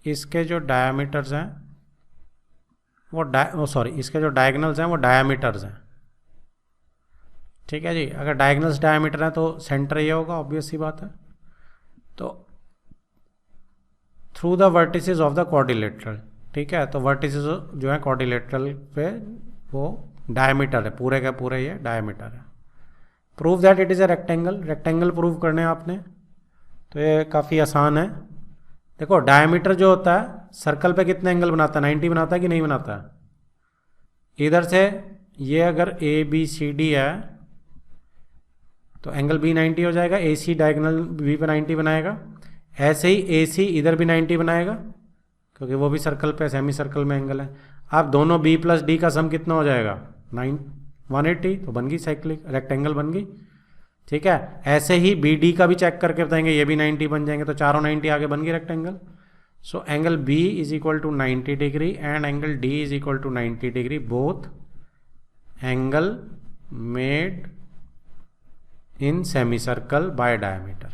इसके जो डायमीटर्स हैं वो इसके जो डायगोनल्स हैं वो डायमीटर्स हैं. ठीक है जी। अगर डायगोनल्स डायमीटर है तो सेंटर ये होगा, ऑब्वियस सी बात है। तो through the vertices of the quadrilateral, ठीक है, तो वर्टिसेस जो है क्वाड्रिलेटरल पे वो डायमीटर है, पूरे का पूरे ये डायमीटर है। Prove that it is a rectangle, rectangle prove करने हैं आपने, तो ये काफ़ी आसान है। देखो डायमीटर जो होता है सर्कल पे कितने एंगल बनाता है, 90 बनाता है कि नहीं बनाता है। इधर से ये अगर ए बी सी डी है तो एंगल बी 90 हो जाएगा, ए सी डायगोनल बी पे 90 बनाएगा। ऐसे ही ए सी इधर भी 90 बनाएगा क्योंकि वो भी सर्कल पे सेमी सर्कल में एंगल है। अब दोनों बी प्लस डी का सम कितना हो जाएगा 180, तो बन गई साइक्लिक रेक्टेंगल बन गई। ठीक है, ऐसे ही बी डी का भी चेक करके बताएंगे, ये भी 90 बन जाएंगे, तो चारों 90 आगे बन गई rectangle. So angle B is equal to 90 degree and angle D is equal to 90 degree, both angle made in semi circle by diameter,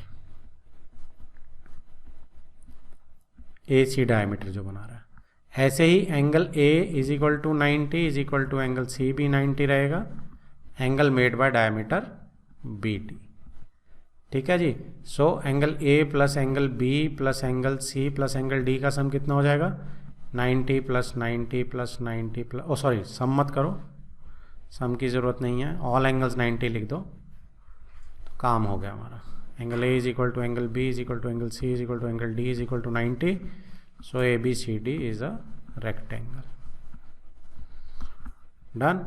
A C diameter जो बना रहा है। ऐसे ही angle A is equal to 90 is equal to angle C भी 90 रहेगा, angle made by diameter B D. ठीक है जी। So angle A plus angle B plus angle C plus angle D का सम कितना हो जाएगा 90 प्लस 90 प्लस 90 प्लस, ओ सॉरी सम मत करो, सम की ज़रूरत नहीं है, ऑल एंगल्स 90 लिख दो तो काम हो गया हमारा। Angle A is equal to angle B is equal to angle C is equal to angle D is equal to 90, so A B C D is a rectangle. Done.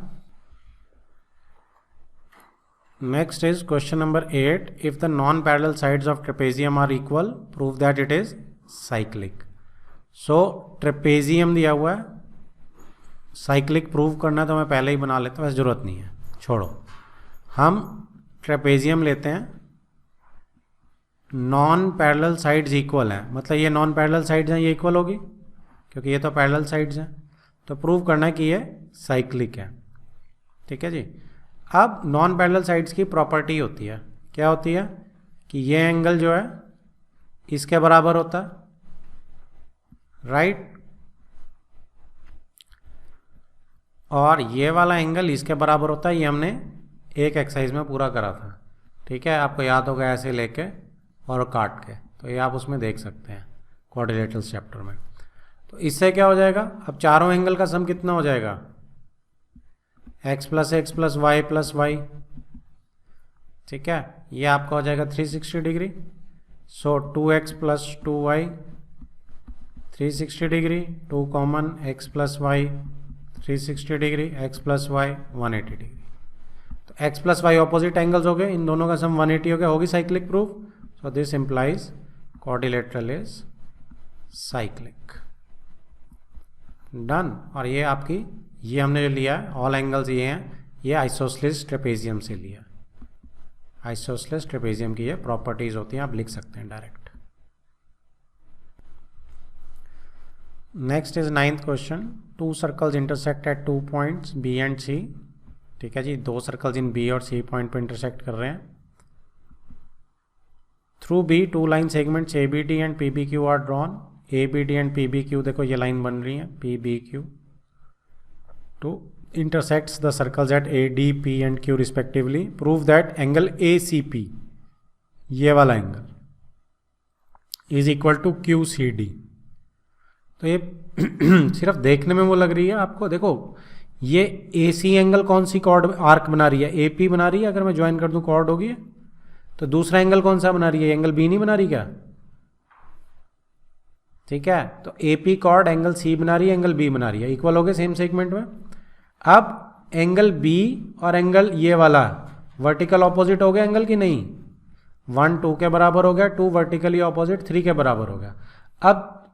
Next is question number 8. If the non-parallel sides of trapezium are equal, prove that it is cyclic. So trapezium दिया हुआ है, cyclic प्रूव करना तो मैं पहले ही बना लेता हूँ, वैसे ज़रूरत नहीं है, छोड़ो। हम trapezium लेते हैं, नॉन पैरेलल साइड्स इक्वल हैं, मतलब ये नॉन पैरेलल साइड्स हैं, ये इक्वल होगी क्योंकि ये तो पैरेलल साइड्स हैं, तो प्रूव करना है कि ये साइक्लिक है। ठीक है जी। अब नॉन पैरेलल साइड्स की प्रॉपर्टी होती है, क्या होती है कि ये एंगल जो है इसके बराबर होता है, राइट, और ये वाला एंगल इसके बराबर होता है। ये हमने एक एक्सरसाइज में पूरा करा था, ठीक है, आपको याद होगा, ऐसे लेके और काट के, तो ये आप उसमें देख सकते हैं क्वाड्रिलेटरल चैप्टर में। तो इससे क्या हो जाएगा, अब चारों एंगल का सम कितना हो जाएगा x plus y plus y, ठीक है, ये आपका हो जाएगा 360 degree. So 2x plus 2y 360 degree, 2 common x plus y 360 degree, x plus y 180 degree. तो x plus y opposite angles हो गए, इन दोनों का सम 180 हो गया, होगी cyclic proof. So this implies quadrilateral is cyclic. Done. और ये आपकी, ये हमने जो लिया है ऑल एंगल्स ये हैं, ये आइसोसेलेस ट्रेपेजियम से लिया, आइसोसेलेस ट्रेपेजियम की ये प्रॉपर्टीज होती हैं, आप लिख सकते हैं direct. Next is 9th question. 2 circles intersect at 2 points B and C. ठीक है जी, 2 सर्कल्स इन बी और सी पॉइंट पर इंटरसेक्ट कर रहे हैं। Through B 2 line segments A B D and P B Q R drawn. A B D and P B Q, देखो ये लाइन बन रही है P B Q, to intersects the circles at A, D, P and Q respectively. Prove that angle ACP, ये वाला angle, is equal to QCD। तो ये सिर्फ देखने में वो लग रही है आपको, देखो ये AC एंगल कौन सी कॉर्ड आर्क बना रही है, AP बना रही है, अगर मैं ज्वाइन कर दूं कॉर्ड होगी। तो दूसरा एंगल कौन सा बना रही है, एंगल B नहीं बना रही क्या। ठीक है, तो AP कॉर्ड एंगल C बना रही है, एंगल B बना रही है, इक्वल हो गए सेम सेगमेंट में। अब एंगल B और एंगल ये वाला वर्टिकल ऑपोजिट हो गया एंगल की नहीं, 1 2 के बराबर हो गया, 2 वर्टिकली ऑपोजिट 3 के बराबर हो गया। अब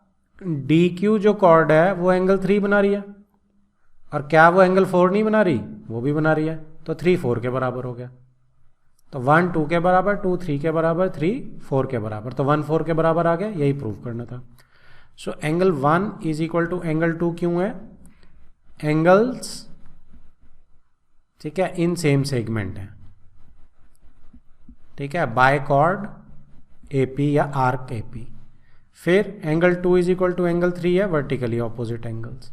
DQ जो कॉर्ड है वो एंगल 3 बना रही है, और क्या वो एंगल 4 नहीं बना रही, वो भी बना रही है, तो 3 4 के बराबर हो गया। तो 1 2 के बराबर, 2 3 के बराबर, 3 4 के बराबर, तो 1 4 के बराबर आ गया, यही प्रूव करना था। So angle 1 is equal to angle 2 क्यों है, एंगल्स, ठीक है, इन सेम सेगमेंट है, ठीक है, बाय कॉर्ड AP या आर्क AP। फिर angle 2 is equal to angle 3 है, वर्टिकली ऑपोजिट एंगल्स।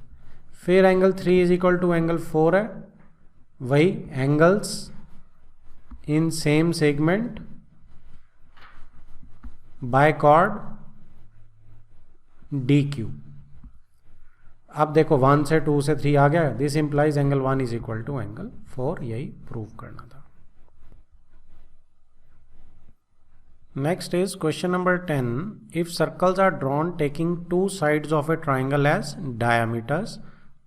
फिर angle 3 is equal to angle 4 है, वही angles in same segment by chord DQ। अब देखो 1 से 2 से 3 आ गया, this implies angle 1 is equal to angle 4, यही प्रूव करना था। Next is question number 10, if circles are drawn taking 2 sides of a triangle as diameters,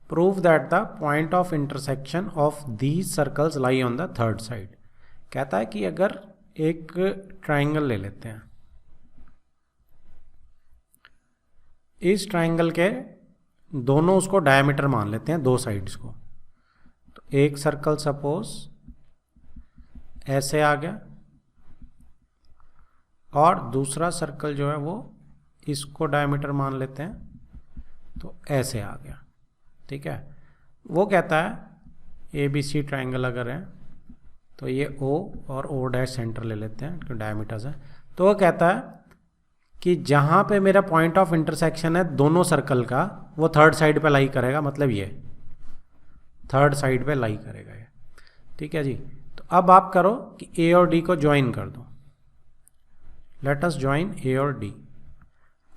prove that the point of intersection of these circles lie on the third side. कहता है कि अगर एक ट्राइंगल ले लेते हैं, इस ट्राइंगल के दोनों उसको डायमीटर मान लेते हैं, 2 साइड्स को। तो एक सर्कल सपोज ऐसे आ गया और दूसरा सर्कल जो है वो इसको डायमीटर मान लेते हैं, तो ऐसे आ गया। ठीक है, वो कहता है ABC ट्राइंगल अगर है तो ये O और O' सेंटर ले लेते हैं, तो डायमीटर्स है। तो वो कहता है कि जहाँ पे मेरा पॉइंट ऑफ इंटरसेक्शन है दोनों सर्कल का, वो थर्ड साइड पे लाई करेगा, मतलब ये थर्ड साइड पे लाई करेगा ये। ठीक है जी, तो अब आप करो कि A और D को ज्वाइन कर दो। लेट अस ज्वाइन A और D।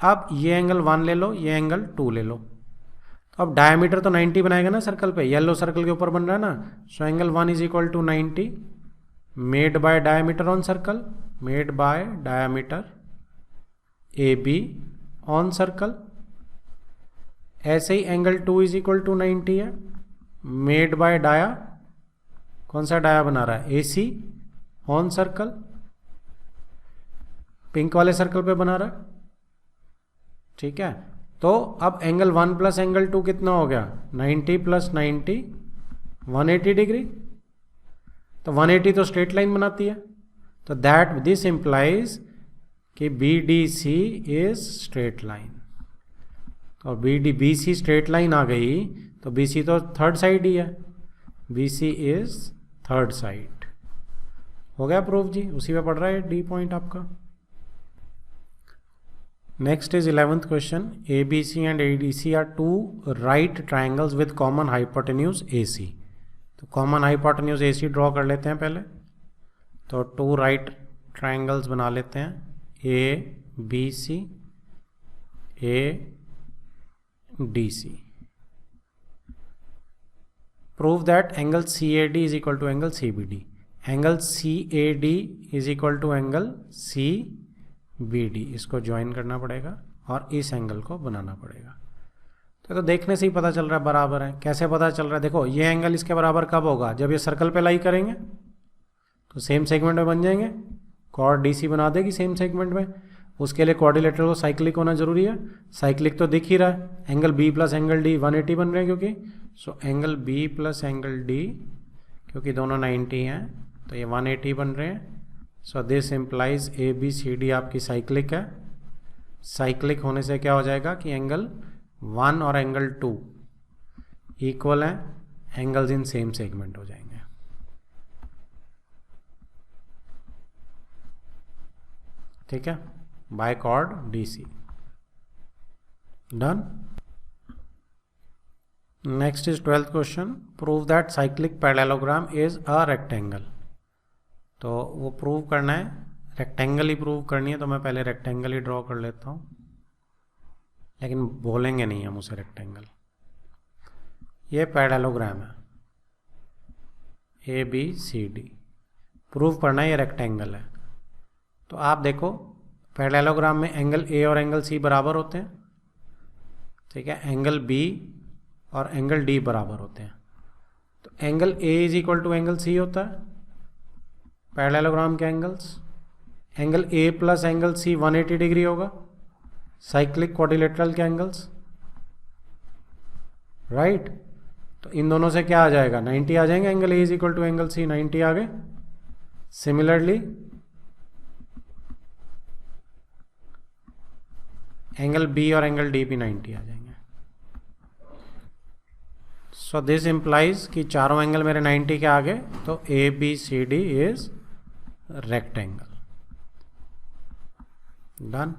अब ये एंगल 1 ले लो, ये एंगल 2 ले लो। तो अब डायमीटर तो 90 बनाएगा ना सर्कल पे, येलो सर्कल के ऊपर बन रहा है ना। So angle 1 is equal to 90 made by diameter on circle, made by diameter AB on circle. ऐसे ही एंगल 2 इज इक्वल टू 90 है, मेड बाय डाया, कौन सा डाया बना रहा है, AC ऑन सर्कल, पिंक वाले सर्कल पे बना रहा है। ठीक है, तो अब एंगल 1 प्लस एंगल 2 कितना हो गया, 90 प्लस 90 180 डिग्री। तो 180 तो स्ट्रेट लाइन बनाती है, तो दैट दिस इंप्लाइज कि BDC इज स्ट्रेट लाइन। और BC स्ट्रेट लाइन आ गई तो BC तो थर्ड साइड ही है, BC इज थर्ड साइड। हो गया प्रूफ जी, उसी पे पढ़ रहा है D पॉइंट आपका। Next is 11th question, ABC and ADC are 2 right triangles with common hypotenuse AC। तो कॉमन हाइपोटेन्यूज AC ड्रॉ कर लेते हैं पहले। तो 2 राइट ट्राइंगल्स बना लेते हैं, ABC ADC। Prove that angle CAD is equal to angle CBD। Angle CAD is equal to angle CBD, इसको ज्वाइन करना पड़ेगा और इस एंगल को बनाना पड़ेगा। तो देखने से ही पता चल रहा है बराबर है। कैसे पता चल रहा है, देखो ये एंगल इसके बराबर कब होगा, जब ये सर्कल पे लाई करेंगे तो सेम सेगमेंट में बन जाएंगे, कॉर्ड DC बना देगी सेम सेगमेंट में। उसके लिए क्वाड्रिलेटरल को साइक्लिक होना जरूरी है, साइक्लिक तो दिख ही रहा है। Angle B plus angle D 180 बन रहे हैं क्योंकि, so angle B plus angle D क्योंकि दोनों 90 हैं तो ये 180 बन रहे हैं। सो दिस इम्प्लाइज ABCD आपकी साइक्लिक है। साइक्लिक होने से क्या हो जाएगा कि एंगल 1 और एंगल 2 इक्वल हैं, एंगल्स इन सेम सेगमेंट हो जाएंगे। ठीक है, by chord DC। Done. Next is 12th question, prove that cyclic parallelogram is a rectangle. तो वो प्रूव करना है, रेक्टेंगल ही प्रूव करनी है, तो मैं पहले रेक्टेंगल ही ड्रॉ कर लेता हूँ, लेकिन बोलेंगे नहीं हम उसे रेक्टेंगल। ये पैरेललोग्राम है ABCD, प्रूव करना है ये रेक्टेंगल है। तो आप देखो पैरेललोग्राम में एंगल A और एंगल C बराबर होते हैं। ठीक है, एंगल B और एंगल D बराबर होते हैं। तो angle A is equal to angle C होता है पैरेललोग्राम के angles. Angle A plus angle C 180 degree होगा, साइक्लिक क्वाड्रिलेटरल के एंगल्स, राइट। तो इन दोनों से क्या आ जाएगा, 90 आ जाएंगे। Angle A is equal to angle C 90 आ गए। सिमिलरली एंगल B और एंगल D भी 90 आ जाएंगे। सो दिस इंप्लाइज कि चारों एंगल मेरे 90 के आगे, तो ABCD इज रेक्टेंगल। डन।